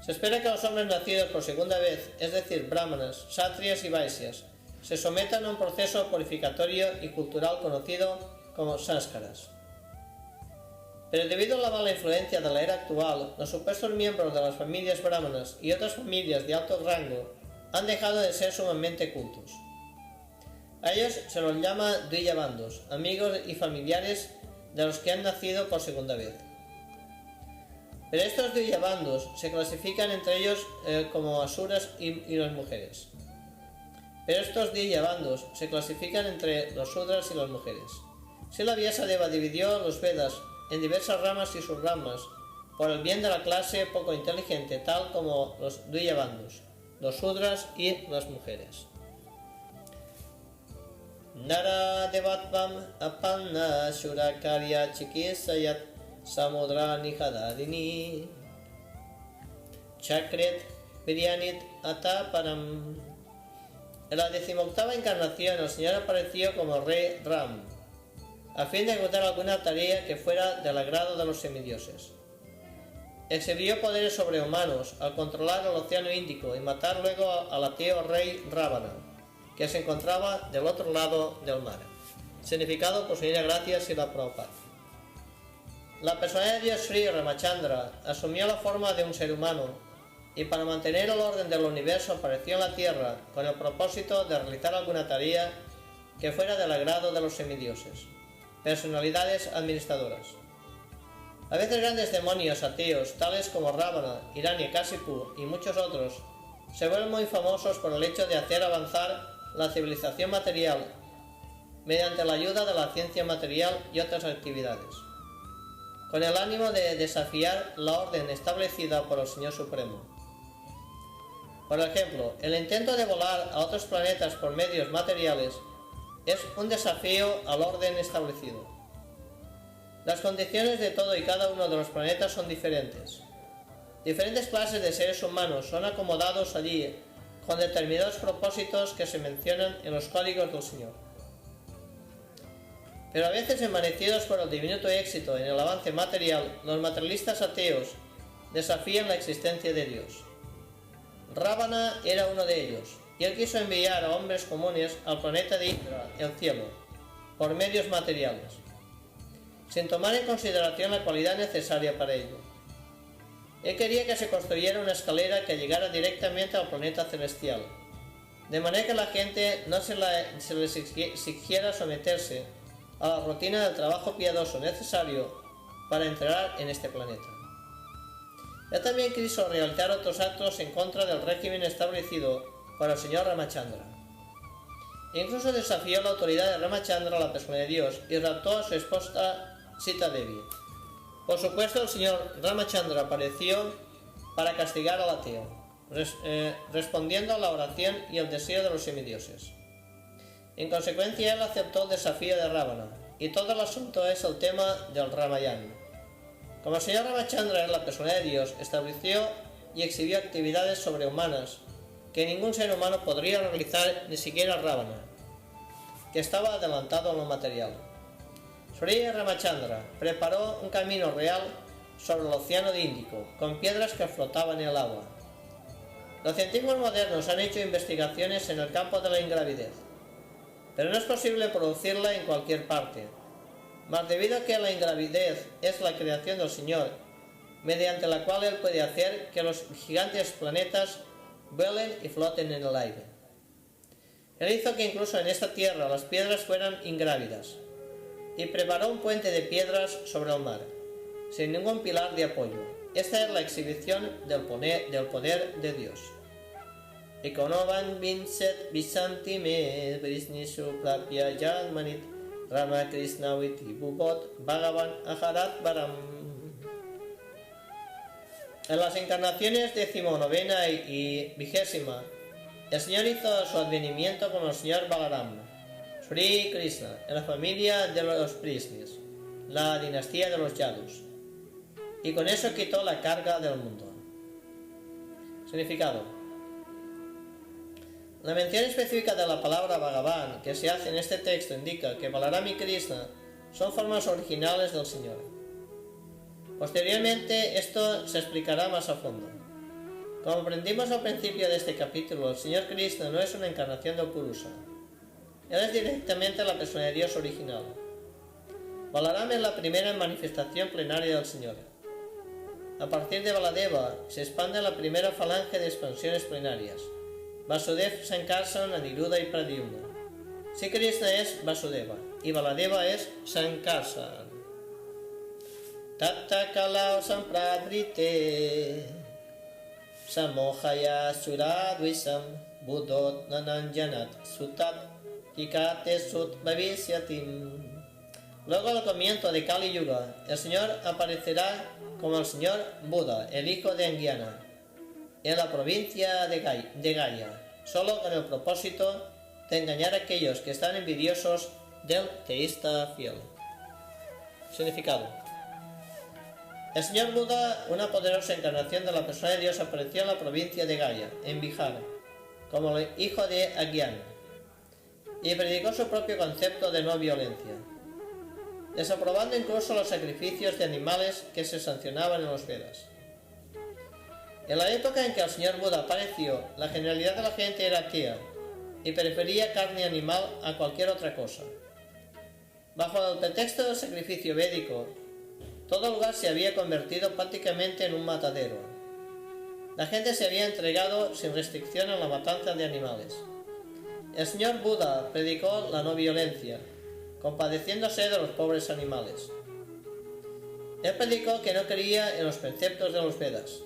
Speaker 2: Se espera que los hombres nacidos por segunda vez, es decir, brahmanas, satrias y vaisyas, se sometan a un proceso purificatorio y cultural conocido como sanskaras. Pero debido a la mala influencia de la era actual, los supuestos miembros de las familias brahmanas y otras familias de alto rango han dejado de ser sumamente cultos. A ellos se los llama Dvijabandos, amigos y familiares de los que han nacido por segunda vez. Pero estos Dvijabandos se clasifican entre ellos como asuras y las mujeres. Srila Vyasadeva dividió los Vedas en diversas ramas y subramas por el bien de la clase poco inteligente, tal como los Dvijabandos, los Sudras y las mujeres. Nara Devatvam Apanna Shurakarya Chikisayat Samudra Nihadadini Chakret Viryanit Ataparam. En la 18ª encarnación, el Señor apareció como Rey Ram, a fin de ejecutar alguna tarea que fuera del agrado de los semidioses. Exhibió poderes sobrehumanos al controlar el océano Índico y matar luego al ateo rey Ravana, que se encontraba del otro lado del mar. Significado por Señora Gracias y la Prabhupada. La personalidad de Dios Sri Ramachandra asumió la forma de un ser humano y para mantener el orden del universo apareció en la tierra con el propósito de realizar alguna tarea que fuera del agrado de los semidioses, personalidades administradoras. A veces grandes demonios ateos, tales como Ravana, Hiranyakashipu y muchos otros, se vuelven muy famosos por el hecho de hacer avanzar la civilización material mediante la ayuda de la ciencia material y otras actividades, con el ánimo de desafiar la orden establecida por el Señor Supremo. Por ejemplo, el intento de volar a otros planetas por medios materiales es un desafío al orden establecido. Las condiciones de todo y cada uno de los planetas son diferentes. Diferentes clases de seres humanos son acomodados allí con determinados propósitos que se mencionan en los códigos del Señor. Pero a veces, envanecidos por el diminuto éxito en el avance material, los materialistas ateos desafían la existencia de Dios. Ravana era uno de ellos, y él quiso enviar a hombres comunes al planeta de Indra, el cielo, por medios materiales, sin tomar en consideración la cualidad necesaria para ello. Él quería que se construyera una escalera que llegara directamente al planeta celestial, de manera que la gente no se les exigiera someterse a la rutina del trabajo piadoso necesario para entrar en este planeta. Él también quiso realizar otros actos en contra del régimen establecido por el señor Ramachandra. Incluso desafió la autoridad de Ramachandra, la persona de Dios, y raptó a su esposa Sita Devi. Por supuesto, el señor Ramachandra apareció para castigar al ateo, respondiendo a la oración y el deseo de los semidioses. En consecuencia, él aceptó el desafío de Ravana, y todo el asunto es el tema del Ramayana. Como el señor Ramachandra es la persona de Dios, estableció y exhibió actividades sobrehumanas que ningún ser humano podría realizar, ni siquiera Ravana, que estaba adelantado en lo material. Sri Ramachandra preparó un camino real sobre el océano Índico, con piedras que flotaban en el agua. Los científicos modernos han hecho investigaciones en el campo de la ingravidez. pero no es posible producirla en cualquier parte. Mas debido a que la ingravidez es la creación del Señor, mediante la cual Él puede hacer que los gigantes planetas vuelen y floten en el aire. Él hizo que incluso en esta tierra las piedras fueran ingrávidas, y preparó un puente de piedras sobre el mar, sin ningún pilar de apoyo. Esta es la exhibición del poder de Dios. Ekonovan vincet bisantime brisnisu prapya janmanit Rama Krishna Viti Bubot Bhagavan Aharat Varam. En las encarnaciones 19ª y 20ª, el Señor hizo su advenimiento con el Señor Balaram, Sri Krishna, en la familia de los Prisnis, la dinastía de los Yadus, y con eso quitó la carga del mundo. Significado. La mención específica de la palabra Bhagavan que se hace en este texto indica que Balaram y Krishna son formas originales del Señor. Posteriormente esto se explicará más a fondo. Como aprendimos al principio de este capítulo, el Señor Krishna no es una encarnación de Purusa. Él es directamente la persona de Dios original. Balaram es la primera manifestación plenaria del Señor. A partir de Baladeva se expande la primera falange de expansiones plenarias. Vasudev, Sankarsan, Aniruddha y Pradyumna. Si Krishna es Vasudeva y Baladeva es Sankarsan. Tatta Kalao Sampradrite Samohaya Suradvisam Budot Nananjanat Sutat Kikate Sut Bhavisyatim. Luego al comienzo de Kali Yuga, el Señor aparecerá como el Señor Buda, el hijo de Angyana, en la provincia de Gaya, solo con el propósito de engañar a aquellos que están envidiosos del teísta fiel. Significado. El Señor Buda, una poderosa encarnación de la persona de Dios, apareció en la provincia de Gaya, en Bihar, como el hijo de Agyan, y predicó su propio concepto de no violencia, desaprobando incluso los sacrificios de animales que se sancionaban en los Vedas. En la época en que el Señor Buda apareció, la generalidad de la gente era atea y prefería carne animal a cualquier otra cosa. Bajo el pretexto del sacrificio védico, todo lugar se había convertido prácticamente en un matadero. La gente se había entregado sin restricción a la matanza de animales. El Señor Buda predicó la no violencia, compadeciéndose de los pobres animales. Él predicó que no creía en los preceptos de los Vedas,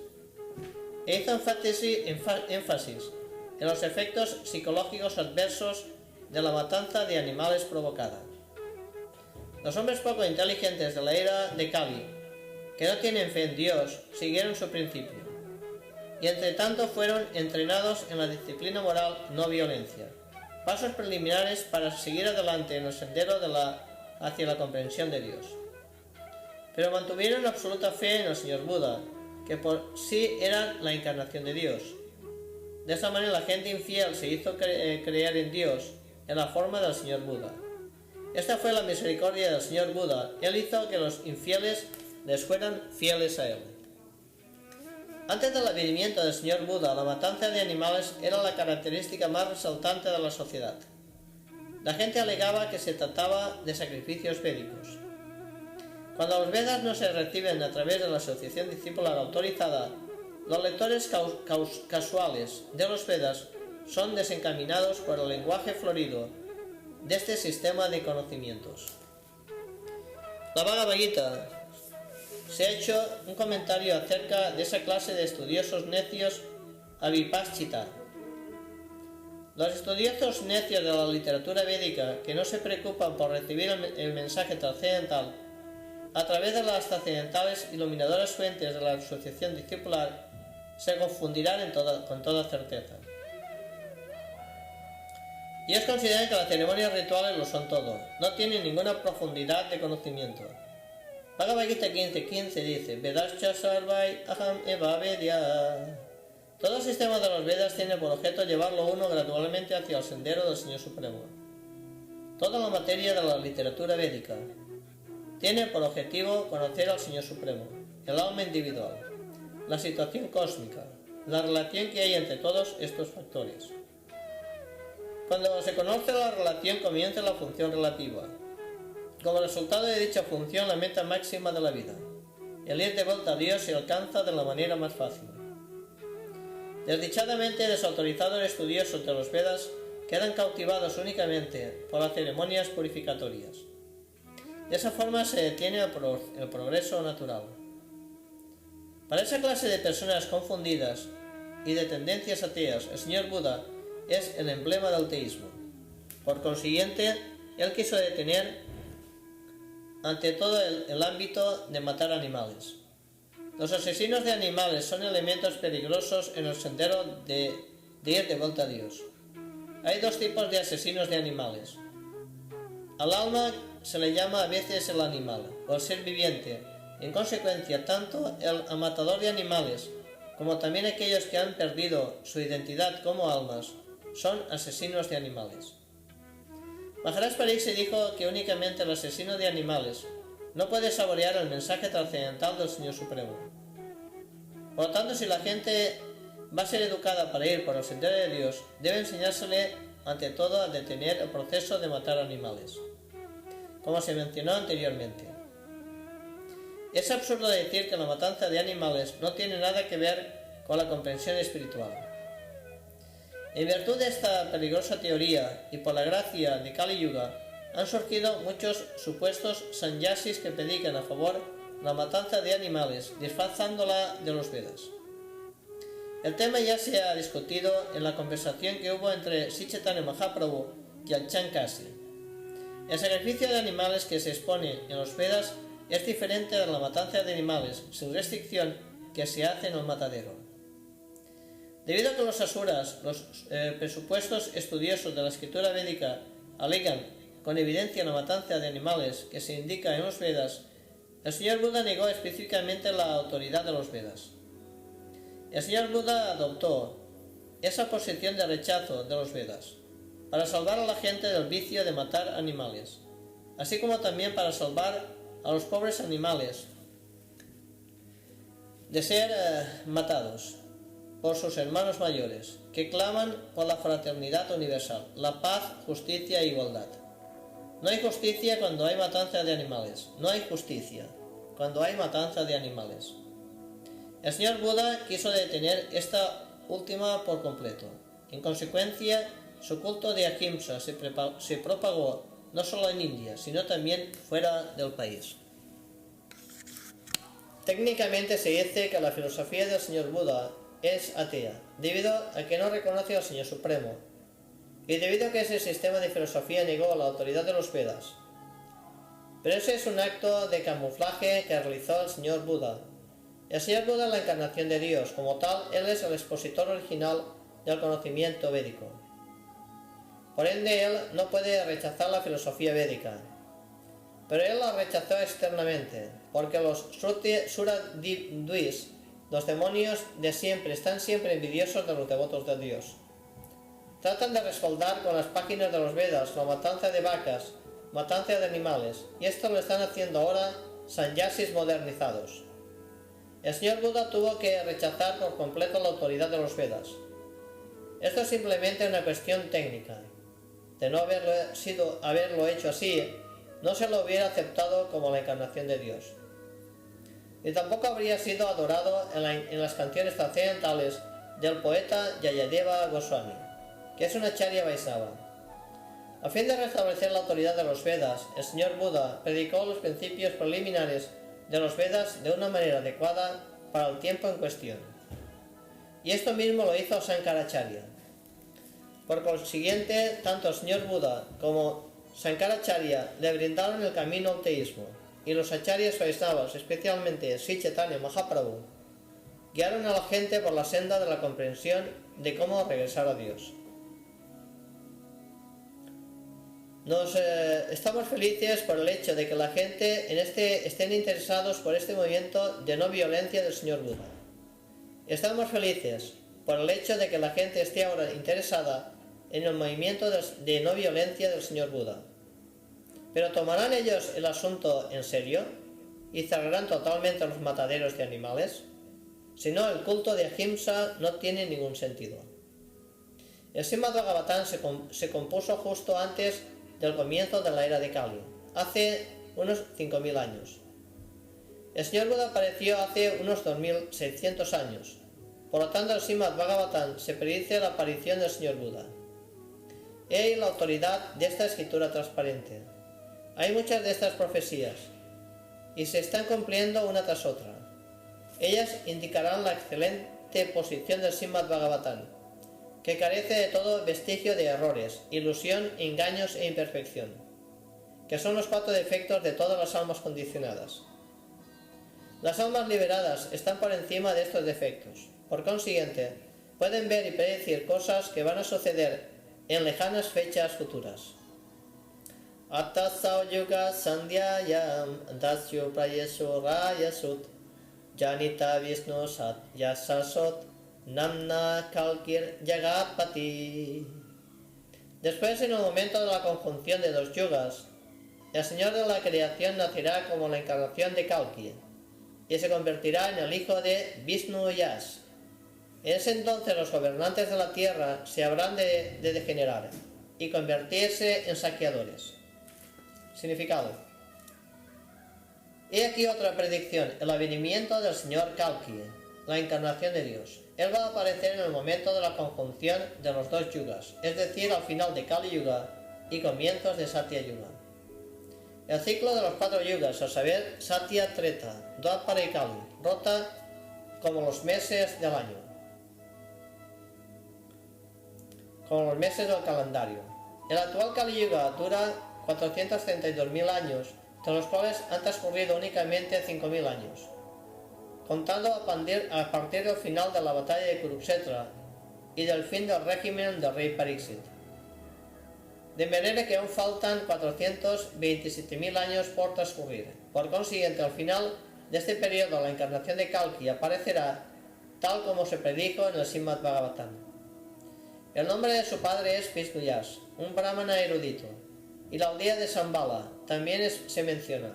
Speaker 2: e hizo énfasis en los efectos psicológicos adversos de la matanza de animales provocada. Los hombres poco inteligentes de la era de Kali, que no tienen fe en Dios, siguieron su principio, y entre tanto fueron entrenados en la disciplina moral no violencia, pasos preliminares para seguir adelante en el sendero hacia la comprensión de Dios. Pero mantuvieron absoluta fe en el Señor Buda, que por sí era la encarnación de Dios. De esta manera la gente infiel se hizo creer en Dios en la forma del Señor Buda. Esta fue la misericordia del Señor Buda. Él hizo que los infieles les fueran fieles a Él. Antes del advenimiento del Señor Buda, la matanza de animales era la característica más resaltante de la sociedad. La gente alegaba que se trataba de sacrificios védicos. Cuando los Vedas no se reciben a través de la asociación discipular autorizada, los lectores casuales de los Vedas son desencaminados por el lenguaje florido de este sistema de conocimientos. La Bhagavad Gita se ha hecho un comentario acerca de esa clase de estudiosos necios avipashchita. Los estudiosos necios de la literatura védica que no se preocupan por recibir el mensaje trascendental a través de las trascendentales iluminadoras fuentes de la asociación discipular se confundirán con toda certeza. Ellos consideran que las ceremonias rituales lo son todo, no tienen ninguna profundidad de conocimiento. Bhagavad Gita 15.15 dice: Vedascha sarvai aham eva vedya. Todo el sistema de los Vedas tiene por objeto llevarlo uno gradualmente hacia el sendero del Señor Supremo. Toda la materia de la literatura védica tiene por objetivo conocer al Señor Supremo, el alma individual, la situación cósmica, la relación que hay entre todos estos factores. Cuando se conoce la relación comienza la función relativa. Como resultado de dicha función, la meta máxima de la vida, el ir de vuelta a Dios, se alcanza de la manera más fácil. Desdichadamente desautorizados estudiosos de los Vedas quedan cautivados únicamente por las ceremonias purificatorias. De esa forma se detiene el progreso natural. Para esa clase de personas confundidas y de tendencias ateas, el señor Buda es el emblema del teísmo. Por consiguiente, él quiso detener ante todo el ámbito de matar animales. Los asesinos de animales son elementos peligrosos en el sendero de ir de vuelta a Dios. Hay dos tipos de asesinos de animales. Al alma se le llama a veces el animal o el ser viviente. En consecuencia, tanto el matador de animales como también aquellos que han perdido su identidad como almas son asesinos de animales. Maharaj Pariksit dijo que únicamente el asesino de animales no puede saborear el mensaje trascendental del Señor Supremo. Por lo tanto, si la gente va a ser educada para ir por el sendero de Dios, debe enseñársele ante todo a detener el proceso de matar animales, como se mencionó anteriormente. Es absurdo decir que la matanza de animales no tiene nada que ver con la comprensión espiritual. En virtud de esta peligrosa teoría y por la gracia de Kali Yuga, han surgido muchos supuestos sannyasis que predican a favor de la matanza de animales, disfrazándola de los Vedas. El tema ya se ha discutido en la conversación que hubo entre Sri Chaitanya Mahaprabhu y Achan Kasi. El sacrificio de animales que se expone en los Vedas es diferente de la matanza de animales sin restricción que se hace en el matadero. Debido a que los asuras, los presupuestos estudiosos de la escritura védica alegan con evidencia la matanza de animales que se indica en los Vedas, el señor Buda negó específicamente la autoridad de los Vedas. El señor Buda adoptó esa posición de rechazo de los Vedas para salvar a la gente del vicio de matar animales, así como también para salvar a los pobres animales de ser matados por sus hermanos mayores, que claman por la fraternidad universal, la paz, justicia e igualdad. No hay justicia cuando hay matanza de animales. No hay justicia cuando hay matanza de animales. El señor Buda quiso detener esta última por completo. En consecuencia, su culto de Ahimsa se propagó no solo en India, sino también fuera del país. Técnicamente se dice que la filosofía del señor Buda es atea, debido a que no reconoce al Señor Supremo, y debido a que ese sistema de filosofía negó la autoridad de los Vedas. Pero ese es un acto de camuflaje que realizó el señor Buda. El señor Buda es la encarnación de Dios, como tal, él es el expositor original del conocimiento védico. Por ende, él no puede rechazar la filosofía védica, pero él la rechazó externamente, porque los Suradvis, los demonios de siempre, están siempre envidiosos de los devotos de Dios. Tratan de respaldar con las páginas de los Vedas la matanza de vacas, matanza de animales, y esto lo están haciendo ahora sannyasis modernizados. El señor Buda tuvo que rechazar por completo la autoridad de los Vedas. Esto es simplemente una cuestión técnica. De no haberlo hecho así, no se lo hubiera aceptado como la encarnación de Dios. Y tampoco habría sido adorado en las canciones trascendentales del poeta Jayadeva Goswami, que es una Acharya Vaishnava. A fin de restablecer la autoridad de los Vedas, el señor Buda predicó los principios preliminares de los Vedas de una manera adecuada para el tiempo en cuestión. Y esto mismo lo hizo Sankaracharya. Por consiguiente, tanto el señor Buda como Sankaracharya le brindaron el camino al teísmo, y los acharyas Vaishnavas, especialmente Sri Chaitanya Mahaprabhu, guiaron a la gente por la senda de la comprensión de cómo regresar a Dios. Estamos felices por el hecho de que la gente estén interesados por este movimiento de no violencia del señor Buda. Estamos felices por el hecho de que la gente esté ahora interesada en el movimiento de no violencia del señor Buda. Pero ¿tomarán ellos el asunto en serio y cerrarán totalmente los mataderos de animales? Si no, el culto de Ahimsa no tiene ningún sentido. El Srimad Bhagavatam se compuso justo antes del comienzo de la era de Kali, hace unos 5.000 años. El señor Buda apareció hace unos 2.600 años. Por lo tanto, el Srimad Bhagavatam se predice la aparición del señor Buda. He ahí la autoridad de esta escritura transparente. Hay muchas de estas profecías, y se están cumpliendo una tras otra. Ellas indicarán la excelente posición del Srimad Bhagavatam, que carece de todo vestigio de errores, ilusión, engaños e imperfección, que son los 4 defectos de todas las almas condicionadas. Las almas liberadas están por encima de estos defectos. Por consiguiente, pueden ver y predecir cosas que van a suceder en lejanas fechas futuras. Atasau yuga sandhyayam dasyu prayesu rayasut janita vishnu sat yasasot namna kalkir jagatpati. Después, en el momento de la conjunción de 2 yugas, el Señor de la creación nacerá como la encarnación de Kalki y se convertirá en el hijo de Vishnu Yas. En ese entonces los gobernantes de la tierra se habrán de degenerar y convertirse en saqueadores. Significado. He aquí otra predicción, el advenimiento del señor Kalki, la encarnación de Dios. Él va a aparecer en el momento de la conjunción de los 2 yugas, es decir, al final de Kali Yuga y comienzos de Satya Yuga. El ciclo de los 4 yugas, a saber, Satya, Treta, Dwapara y Kali, rota como los meses del año, como los meses del calendario. El actual Kali Yuga dura 432.000 años, de los cuales han transcurrido únicamente 5.000 años, contando a partir del final de la batalla de Kurukshetra y del fin del régimen del rey Pariksit. De manera que aún faltan 427.000 años por transcurrir. Por consiguiente, al final de este periodo la encarnación de Kalki aparecerá tal como se predijo en el Srimad Bhagavatam. El nombre de su padre es Vishnu Yas, un brahmana erudito, y la aldea de Shambhala también se menciona.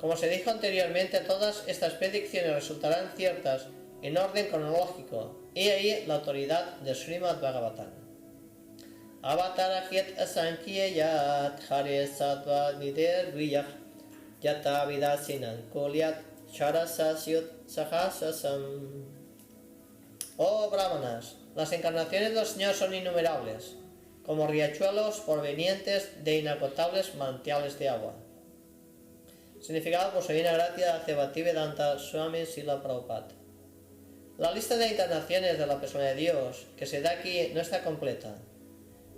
Speaker 2: Como se dijo anteriormente, todas estas predicciones resultarán ciertas en orden cronológico, y ahí la autoridad de Srimad Bhagavatam. Avatarahyat asankhiyayat hare sattva niderviyah yata vidasinan kolyat charasasyut sahasasam. Oh brahmanas, las encarnaciones del Señor son innumerables, como riachuelos provenientes de inagotables manantiales de agua. Significado por Su Divina Gracia de Bhaktivedanta Swami Srila Prabhupada. La lista de encarnaciones de la persona de Dios que se da aquí no está completa.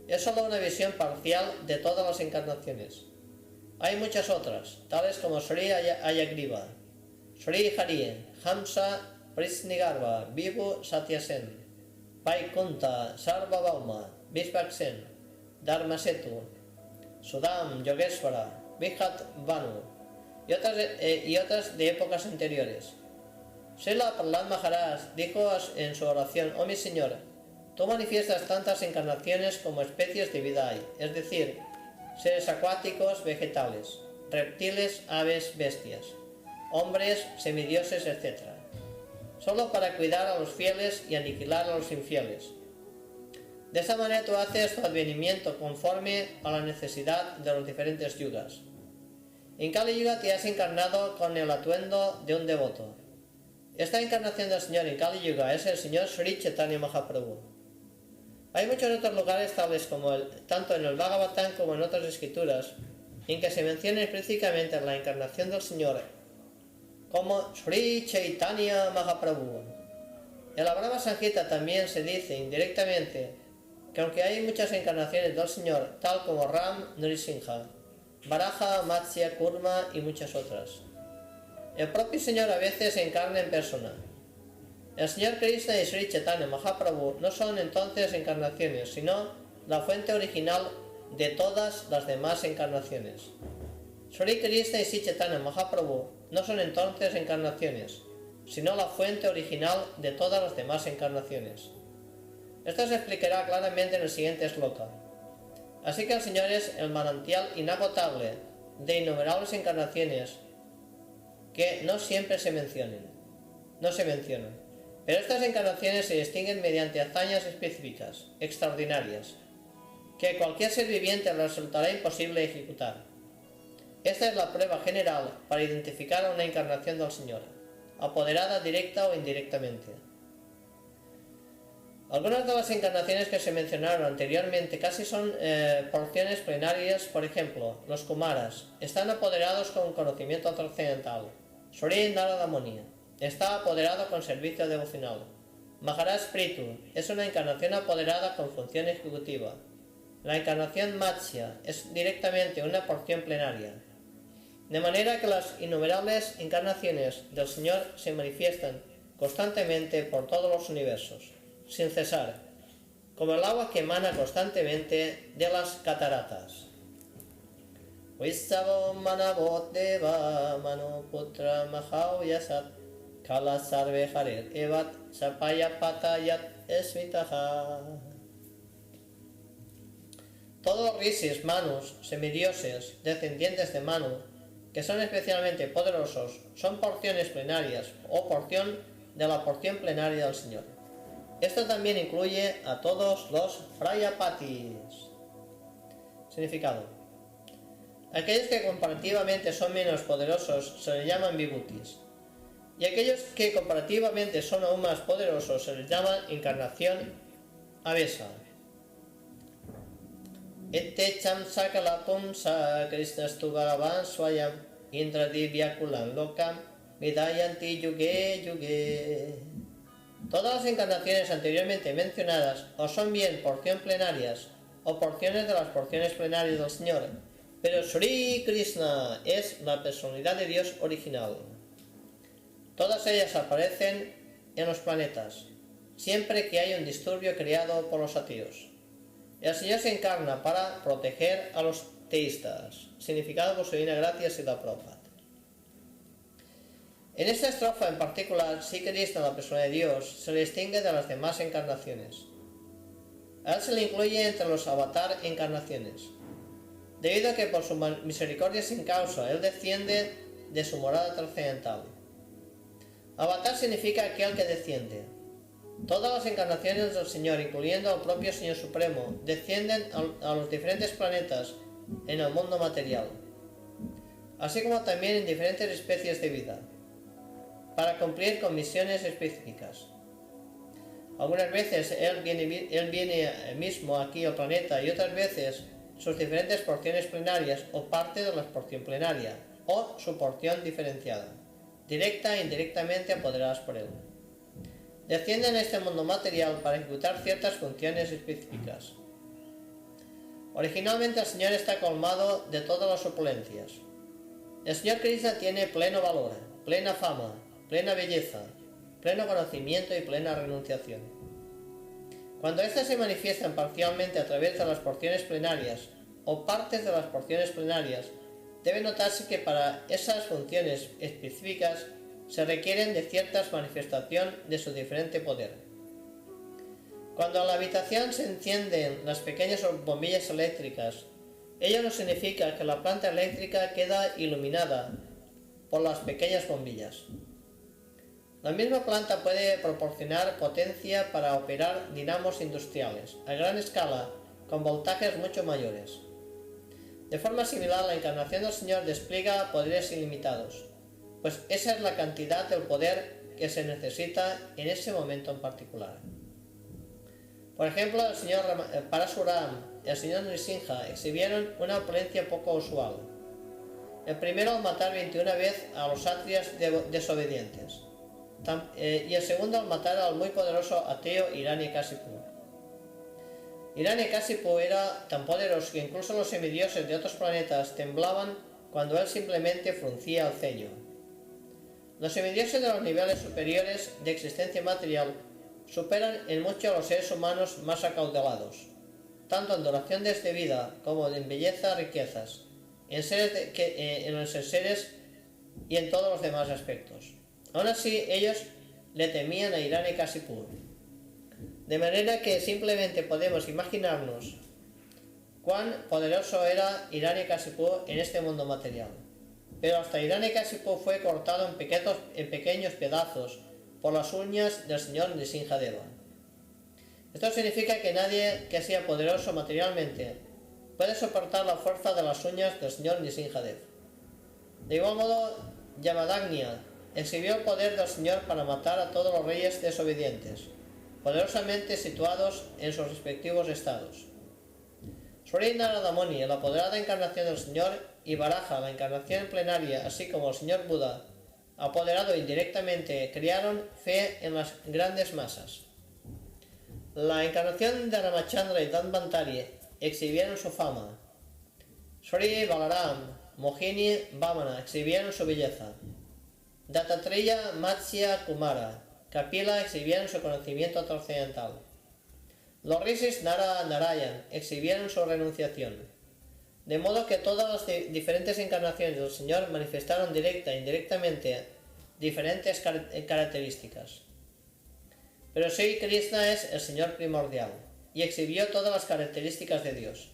Speaker 2: Es solo una visión parcial de todas las encarnaciones. Hay muchas otras, tales como Sri Ayagriva, Sri Hari, Hamsa, Prisnigarbha, Vibhu Satyasen, Vaikunta, Sarvabhauma, Vishvaksen, Dharmasetu, Sudam, Yogeshwara, Vihat Vanu y otras de épocas anteriores. Srila Prahlad Maharaj dijo en su oración: oh mi Señor, tú manifiestas tantas encarnaciones como especies de vida hay, es decir, seres acuáticos, vegetales, reptiles, aves, bestias, hombres, semidioses, etc., solo para cuidar a los fieles y aniquilar a los infieles. De esta manera tú haces tu advenimiento conforme a la necesidad de los diferentes yugas. En Kali Yuga te has encarnado con el atuendo de un devoto. Esta encarnación del Señor en Kali Yuga es el Señor Sri Chaitanya Mahaprabhu. Hay muchos otros lugares, tales como tanto en el Bhagavatam como en otras escrituras, en que se menciona explícitamente la encarnación del Señor como Sri Chaitanya Mahaprabhu. En la Brahma Samhita también se dice indirectamente que aunque hay muchas encarnaciones del Señor, tal como Ram, Nrisimha, Varaha, Matsya, Kurma y muchas otras, el propio Señor a veces se encarna en persona. El Señor Krishna y Sri Chaitanya Mahaprabhu no son entonces encarnaciones, sino la fuente original de todas las demás encarnaciones. Sri Krishna y Sri Chaitanya Mahaprabhu no son entonces encarnaciones, sino la fuente original de todas las demás encarnaciones. Esto se explicará claramente en el siguiente sloka. Así que el Señor es el manantial inagotable de innumerables encarnaciones que no siempre se mencionan. Pero estas encarnaciones se distinguen mediante hazañas específicas, extraordinarias, que cualquier ser viviente resultará imposible ejecutar. Esta es la prueba general para identificar a una encarnación del Señor, apoderada directa o indirectamente. Algunas de las encarnaciones que se mencionaron anteriormente casi son porciones plenarias. Por ejemplo, los Kumaras están apoderados con conocimiento trascendental. Sri Narada Muni está apoderado con servicio devocional. Maharaj Prithu es una encarnación apoderada con función ejecutiva. La encarnación Matsya es directamente una porción plenaria. De manera que las innumerables encarnaciones del Señor se manifiestan constantemente por todos los universos, sin cesar, como el agua que emana constantemente de las cataratas. Vissavo manavot deva manuputra mahavyasat kala sarve harer evat sapaya patayat esvitaha. Todos los rishis, manus, semidioses, descendientes de Manu, que son especialmente poderosos, son porciones plenarias o porción de la porción plenaria del Señor. Esto también incluye a todos los Prajapatis. Significado: aquellos que comparativamente son menos poderosos se les llaman Vibhutis, y aquellos que comparativamente son aún más poderosos se les llama encarnación Avesa. Ettecham sakala pumsa krishnastu bhagavan swayam indradivyakulam lokam vidayanti yuge yuge. Todas las encarnaciones anteriormente mencionadas o son bien porción plenarias o porciones de las porciones plenarias del Señor, pero Sri Krishna es la personalidad de Dios original. Todas ellas aparecen en los planetas, siempre que hay un disturbio creado por los ateos. El Señor se encarna para proteger a los teístas. Significado por su divina gracia Srila Prabhupada. En esta estrofa en particular, Sri Krishna, la persona de Dios, se le distingue de las demás encarnaciones. A él se le incluye entre los avatar encarnaciones, debido a que por su misericordia sin causa, él desciende de su morada trascendental. Avatar significa aquel que desciende. Todas las encarnaciones del Señor, incluyendo al propio Señor Supremo, descienden a los diferentes planetas en el mundo material, así como también en diferentes especies de vida, para cumplir con misiones específicas. Algunas veces Él viene mismo aquí al planeta y otras veces sus diferentes porciones plenarias o parte de la porción plenaria o su porción diferenciada, directa e indirectamente apoderadas por Él. Descienden a este mundo material para ejecutar ciertas funciones específicas. Originalmente el Señor está colmado de todas las opulencias. El Señor Krishna tiene pleno valor, plena fama, plena belleza, pleno conocimiento y plena renunciación. Cuando éstas se manifiestan parcialmente a través de las porciones plenarias o partes de las porciones plenarias, debe notarse que para esas funciones específicas se requieren de ciertas manifestaciones de su diferente poder. Cuando en la habitación se encienden las pequeñas bombillas eléctricas, ello no significa que la planta eléctrica queda iluminada por las pequeñas bombillas. La misma planta puede proporcionar potencia para operar dinamos industriales a gran escala con voltajes mucho mayores. De forma similar, la encarnación del Señor despliega poderes ilimitados, pues esa es la cantidad del poder que se necesita en ese momento en particular. Por ejemplo, el señor Parasuram y el señor Nrisimha exhibieron una opulencia poco usual. El primero al matar 21 veces a los satrias desobedientes, y el segundo al matar al muy poderoso ateo Hiranyakasipu. Hiranyakasipu era tan poderoso que incluso los semidioses de otros planetas temblaban cuando él simplemente fruncía el ceño. Los semidioses de los niveles superiores de existencia material superan en mucho a los seres humanos más acaudalados, tanto en duración de esta vida como en belleza, riquezas, en los seres y en todos los demás aspectos. Aún así, ellos le temían a Hiranyakasipu, de manera que simplemente podemos imaginarnos cuán poderoso era Hiranyakasipu en este mundo material. Pero hasta Hiranyakasipu fue cortado en pequeños pedazos por las uñas del señor Nrisimhadeva. Esto significa que nadie que sea poderoso materialmente puede soportar la fuerza de las uñas del señor Nrisimhadeva. De igual modo, Yamadagnya exhibió el poder del señor para matar a todos los reyes desobedientes, poderosamente situados en sus respectivos estados. Sri Narada Muni, la apoderada encarnación del señor, y Varaha, la encarnación plenaria, así como el señor Buda, apoderado indirectamente, crearon fe en las grandes masas. La encarnación de Ramachandra y Dhanvantari exhibieron su fama. Sri Balaram, Mohini, Vamana exhibieron su belleza. Dattatreya, Matsya, Kumara, Kapila exhibieron su conocimiento trascendental. Los rishis Nara Narayan exhibieron su renunciación. De modo que todas las diferentes encarnaciones del Señor manifestaron directa e indirectamente diferentes características. Pero Sri Krishna es el Señor primordial y exhibió todas las características de Dios.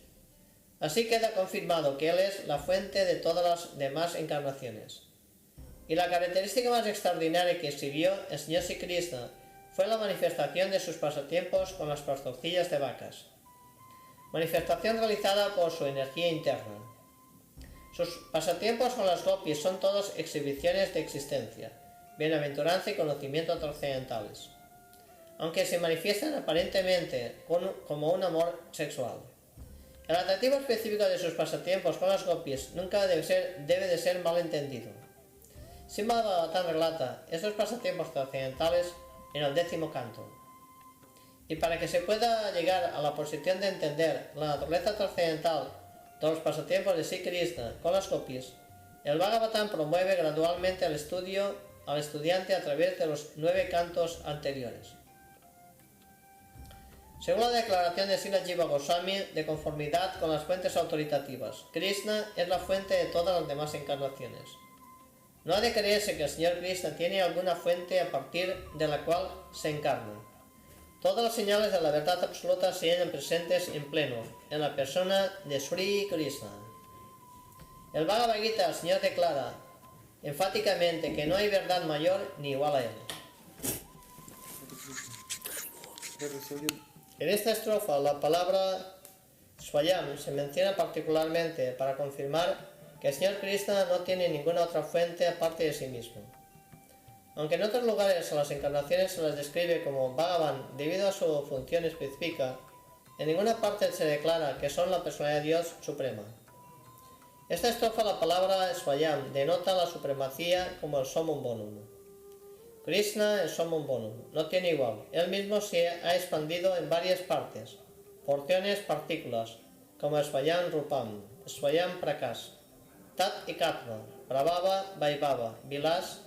Speaker 2: Así queda confirmado que Él es la fuente de todas las demás encarnaciones. Y la característica más extraordinaria que exhibió el Señor Sri Krishna fue la manifestación de sus pasatiempos con las pastorcillas de vacas, manifestación realizada por su energía interna. Sus pasatiempos con las gopis son todos exhibiciones de existencia, bienaventuranza y conocimiento trascendentales, aunque se manifiestan aparentemente como un amor sexual. El atractivo específico de sus pasatiempos con las gopis nunca debe de ser mal entendido. Srimad Bhagavatam relata estos pasatiempos trascendentales en el 10º canto. Y para que se pueda llegar a la posición de entender la naturaleza trascendental de los pasatiempos de Sri Krishna con las gopis, el Bhagavatam promueve gradualmente el estudio al estudiante a través de los 9 cantos anteriores. Según la declaración de Srila Jiva Goswami, de conformidad con las fuentes autoritativas, Krishna es la fuente de todas las demás encarnaciones. No ha de creerse que el Señor Krishna tiene alguna fuente a partir de la cual se encarna. Todas las señales de la verdad absoluta se hallan presentes en pleno en la persona de Sri Krishna. El Bhagavad Gita, el Señor declara enfáticamente que no hay verdad mayor ni igual a Él. En esta estrofa la palabra Swayam se menciona particularmente para confirmar que el Señor Krishna no tiene ninguna otra fuente aparte de sí mismo. Aunque en otros lugares a las encarnaciones se las describe como Bhagavan debido a su función específica, en ninguna parte se declara que son la personalidad de Dios suprema. Esta estrofa, la palabra Swayam, denota la supremacía como el Somum Bonum. Krishna, el Somum Bonum, no tiene igual. Él mismo se ha expandido en varias partes, porciones, partículas, como el Swayam Rupam, Swayam Prakash, Tat y Katva, Prabhava, Vaibhava, Vilas,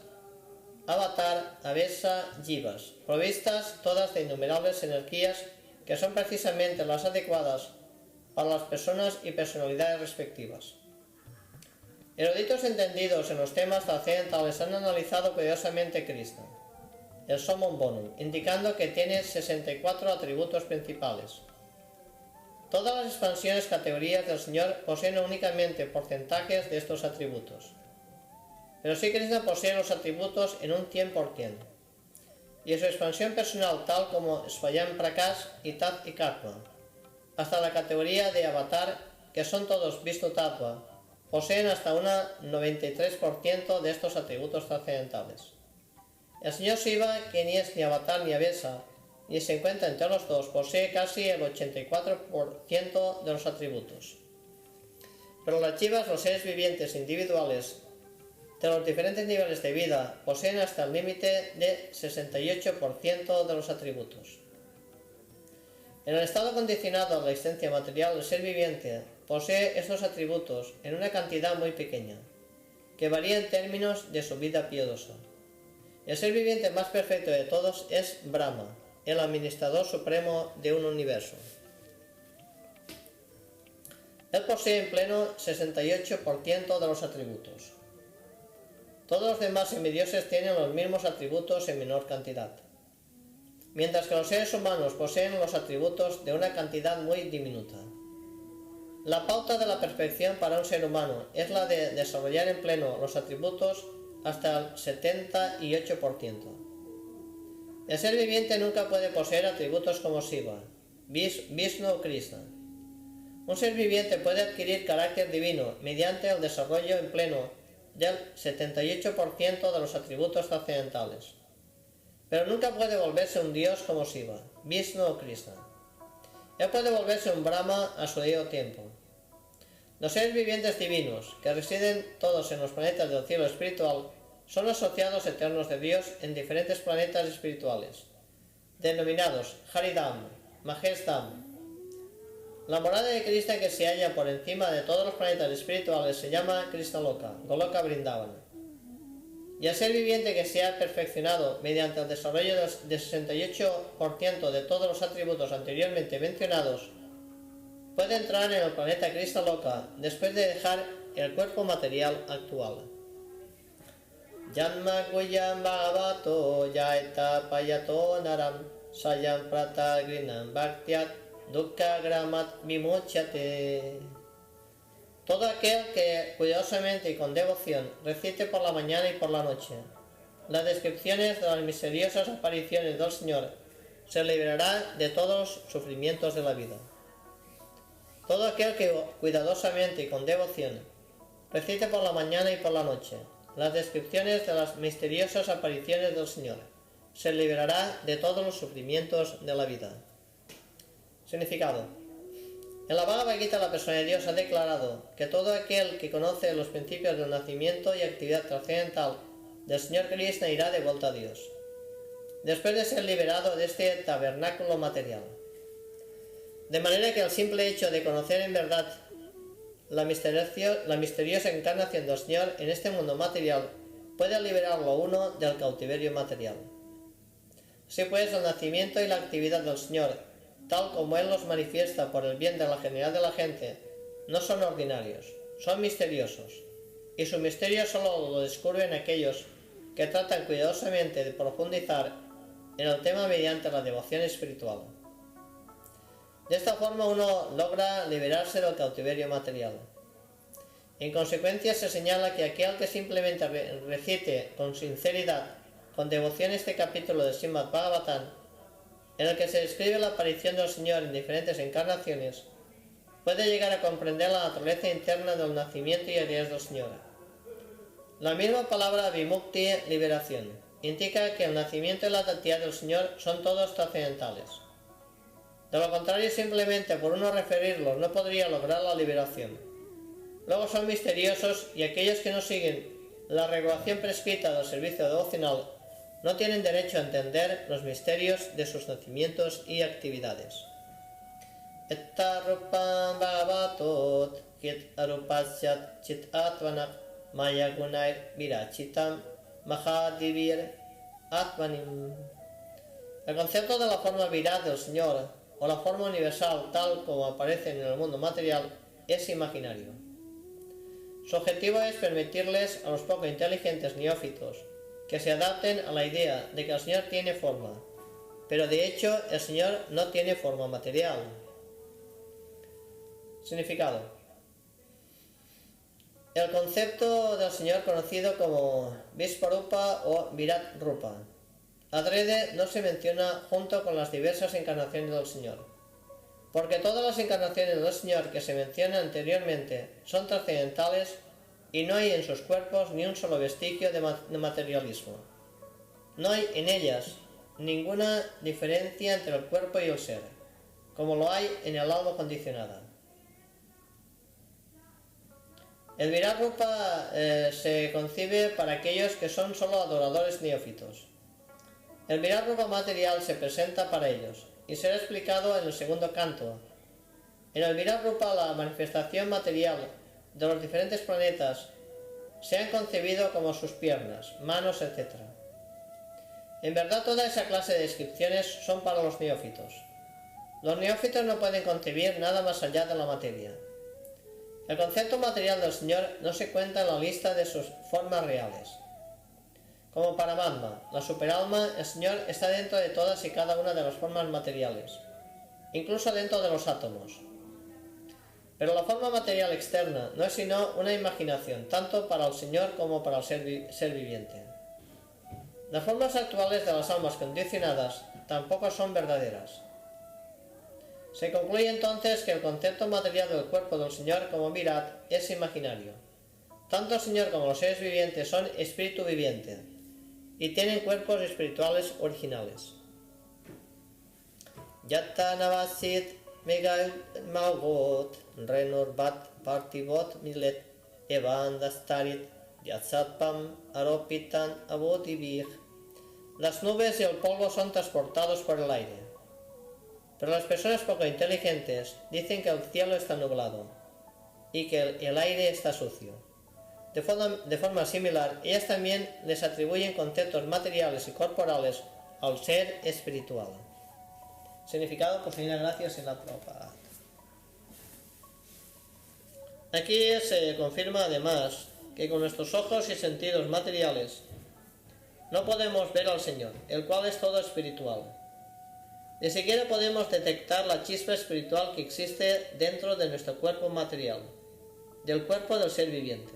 Speaker 2: Avatar, Avesa, Jivas, provistas todas de innumerables energías que son precisamente las adecuadas para las personas y personalidades respectivas. Eruditos entendidos en los temas trascendentales han analizado cuidadosamente Krishna, el Somum Bonum, indicando que tiene 64 atributos principales. Todas las expansiones categorías del Señor poseen únicamente porcentajes de estos atributos. Pero Sri Krishna posee los atributos en un 100%, y en su expansión personal tal como Swayam Prakash y Tat y Katva, hasta la categoría de Avatar, que son todos Vishnu Tattva, poseen hasta un 93% de estos atributos trascendentales. El Señor Shiva, que ni es ni Avatar ni Avesa, ni se encuentra entre los dos, posee casi el 84% de los atributos. Pero las jivas, los seres vivientes individuales de los diferentes niveles de vida, poseen hasta el límite de 68% de los atributos. En el estado condicionado a la existencia material, el ser viviente posee estos atributos en una cantidad muy pequeña, que varía en términos de su vida piadosa. El ser viviente más perfecto de todos es Brahma, el administrador supremo de un universo. Él posee en pleno 68% de los atributos. Todos los demás semidioses tienen los mismos atributos en menor cantidad, mientras que los seres humanos poseen los atributos de una cantidad muy diminuta. La pauta de la perfección para un ser humano es la de desarrollar en pleno los atributos hasta el 78%. El ser viviente nunca puede poseer atributos como Shiva, Vishnu o Krishna. Un ser viviente puede adquirir carácter divino mediante el desarrollo en pleno del 78% de los atributos trascendentales, pero nunca puede volverse un dios como Shiva, Vishnu o Krishna. Él puede volverse un Brahma a su debido tiempo. Los seres vivientes divinos, que residen todos en los planetas del cielo espiritual, son asociados eternos de Dios en diferentes planetas espirituales, denominados Haridam, Majestam. La morada de Krishna que se halla por encima de todos los planetas espirituales se llama Krishna Loka, Goloka Vrindavana. Y el ser viviente que se ha perfeccionado mediante el desarrollo del 68% de todos los atributos anteriormente mencionados, puede entrar en el planeta Krishna Loka después de dejar el cuerpo material actual. Janma Guyam Bhavato Yaeta Payato Naram Sayam Prata Grinam Bhaktyat Dukkha Gramat Vimuchyate. Todo aquel que cuidadosamente y con devoción recite por la mañana y por la noche las descripciones de las misteriosas apariciones del Señor se liberará de todos los sufrimientos de la vida. Todo aquel que cuidadosamente y con devoción recite por la mañana y por la noche las descripciones de las misteriosas apariciones del Señor se liberará de todos los sufrimientos de la vida. Significado. En la Bhagavad Gita la persona de Dios ha declarado que todo aquel que conoce los principios del nacimiento y actividad trascendental del Señor Krishna irá de vuelta a Dios, después de ser liberado de este tabernáculo material. De manera que el simple hecho de conocer en verdad la misteriosa encarnación del Señor en este mundo material puede liberarlo a uno del cautiverio material. Así pues, el nacimiento y la actividad del Señor, tal como Él los manifiesta por el bien de la generalidad de la gente, no son ordinarios, son misteriosos, y su misterio solo lo descubren aquellos que tratan cuidadosamente de profundizar en el tema mediante la devoción espiritual. De esta forma uno logra liberarse del cautiverio material. En consecuencia se señala que aquel que simplemente recite con sinceridad, con devoción este capítulo de Srimad Bhagavatam, en el que se describe la aparición del Señor en diferentes encarnaciones, puede llegar a comprender la naturaleza interna del nacimiento y ideas del Señor. La misma palabra Vimukti, liberación, indica que el nacimiento y la identidad del Señor son todos trascendentales. De lo contrario, simplemente por uno referirlos no podría lograr la liberación. Luego son misteriosos y aquellos que no siguen la regulación prescrita del servicio devocional no tienen derecho a entender los misterios de sus nacimientos y actividades. Etta rupam bhavatot hit arupasyat chit atvanak maya gunair virachitam mahadivir atmanim. El concepto de la forma viral del Señor o la forma universal tal como aparece en el mundo material es imaginario. Su objetivo es permitirles a los poco inteligentes neófitos que se adapten a la idea de que el Señor tiene forma, pero de hecho el Señor no tiene forma material. Significado. El concepto del Señor conocido como Vishvarupa o Virat Rupa adrede no se menciona junto con las diversas encarnaciones del Señor, porque todas las encarnaciones del Señor que se mencionan anteriormente son trascendentales y no hay en sus cuerpos ni un solo vestigio de materialismo. No hay en ellas ninguna diferencia entre el cuerpo y el ser, como lo hay en el alma condicionada. El Virat Rupa se concibe para aquellos que son solo adoradores neófitos. El Virat Rupa material se presenta para ellos y será explicado en el segundo canto. En el Virat Rupa la manifestación material de los diferentes planetas se han concebido como sus piernas, manos, etc. En verdad toda esa clase de descripciones son para los neófitos. Los neófitos no pueden concebir nada más allá de la materia. El concepto material del Señor no se cuenta en la lista de sus formas reales. Como Paramatma, la superalma, el Señor está dentro de todas y cada una de las formas materiales, incluso dentro de los átomos. Pero la forma material externa no es sino una imaginación, tanto para el Señor como para el ser viviente. Las formas actuales de las almas condicionadas tampoco son verdaderas. Se concluye entonces que el concepto material del cuerpo del Señor como Virat es imaginario. Tanto el Señor como los seres vivientes son espíritu viviente y tienen cuerpos espirituales originales. Yatta navasit megal malgot renurbat partibot milet evan dastarit yatsatpam aropitan abodivir. Las nubes y el polvo son transportados por el aire. Pero las personas poco inteligentes dicen que el cielo está nublado y que el aire está sucio. De forma similar, ellas también les atribuyen conceptos materiales y corporales al ser espiritual. Significado por Señora Gracias en la Prabhupada. Aquí se confirma además que con nuestros ojos y sentidos materiales no podemos ver al Señor, el cual es todo espiritual. Ni siquiera podemos detectar la chispa espiritual que existe dentro de nuestro cuerpo material, del cuerpo del ser viviente.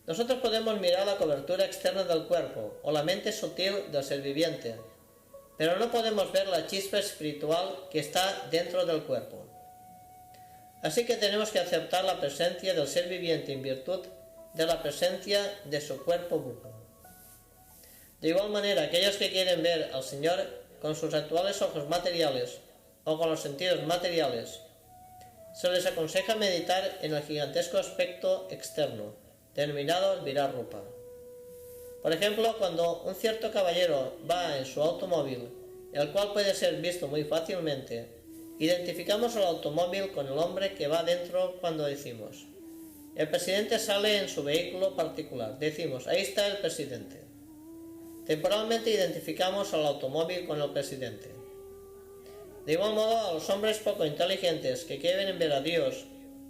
Speaker 2: Nosotros podemos mirar la cobertura externa del cuerpo o la mente sutil del ser viviente, pero no podemos ver la chispa espiritual que está dentro del cuerpo. Así que tenemos que aceptar la presencia del ser viviente en virtud de la presencia de su cuerpo burdo. De igual manera, aquellos que quieren ver al Señor con sus actuales ojos materiales o con los sentidos materiales, se les aconseja meditar en el gigantesco aspecto externo, denominado Virat Rupa. Por ejemplo, cuando un cierto caballero va en su automóvil, el cual puede ser visto muy fácilmente, identificamos el automóvil con el hombre que va dentro cuando decimos: el presidente sale en su vehículo particular. Decimos: ahí está el presidente. Temporalmente identificamos al automóvil con el presidente. De igual modo, a los hombres poco inteligentes que quieren ver a Dios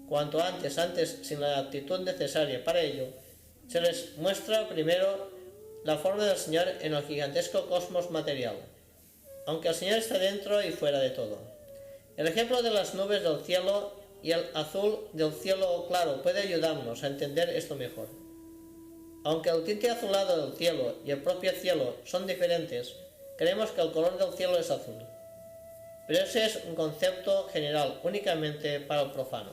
Speaker 2: cuanto antes sin la actitud necesaria para ello, se les muestra primero la forma del Señor en el gigantesco cosmos material, aunque el Señor está dentro y fuera de todo. El ejemplo de las nubes del cielo y el azul del cielo claro puede ayudarnos a entender esto mejor. Aunque el tinte azulado del cielo y el propio cielo son diferentes, creemos que el color del cielo es azul. Pero ese es un concepto general únicamente para el profano.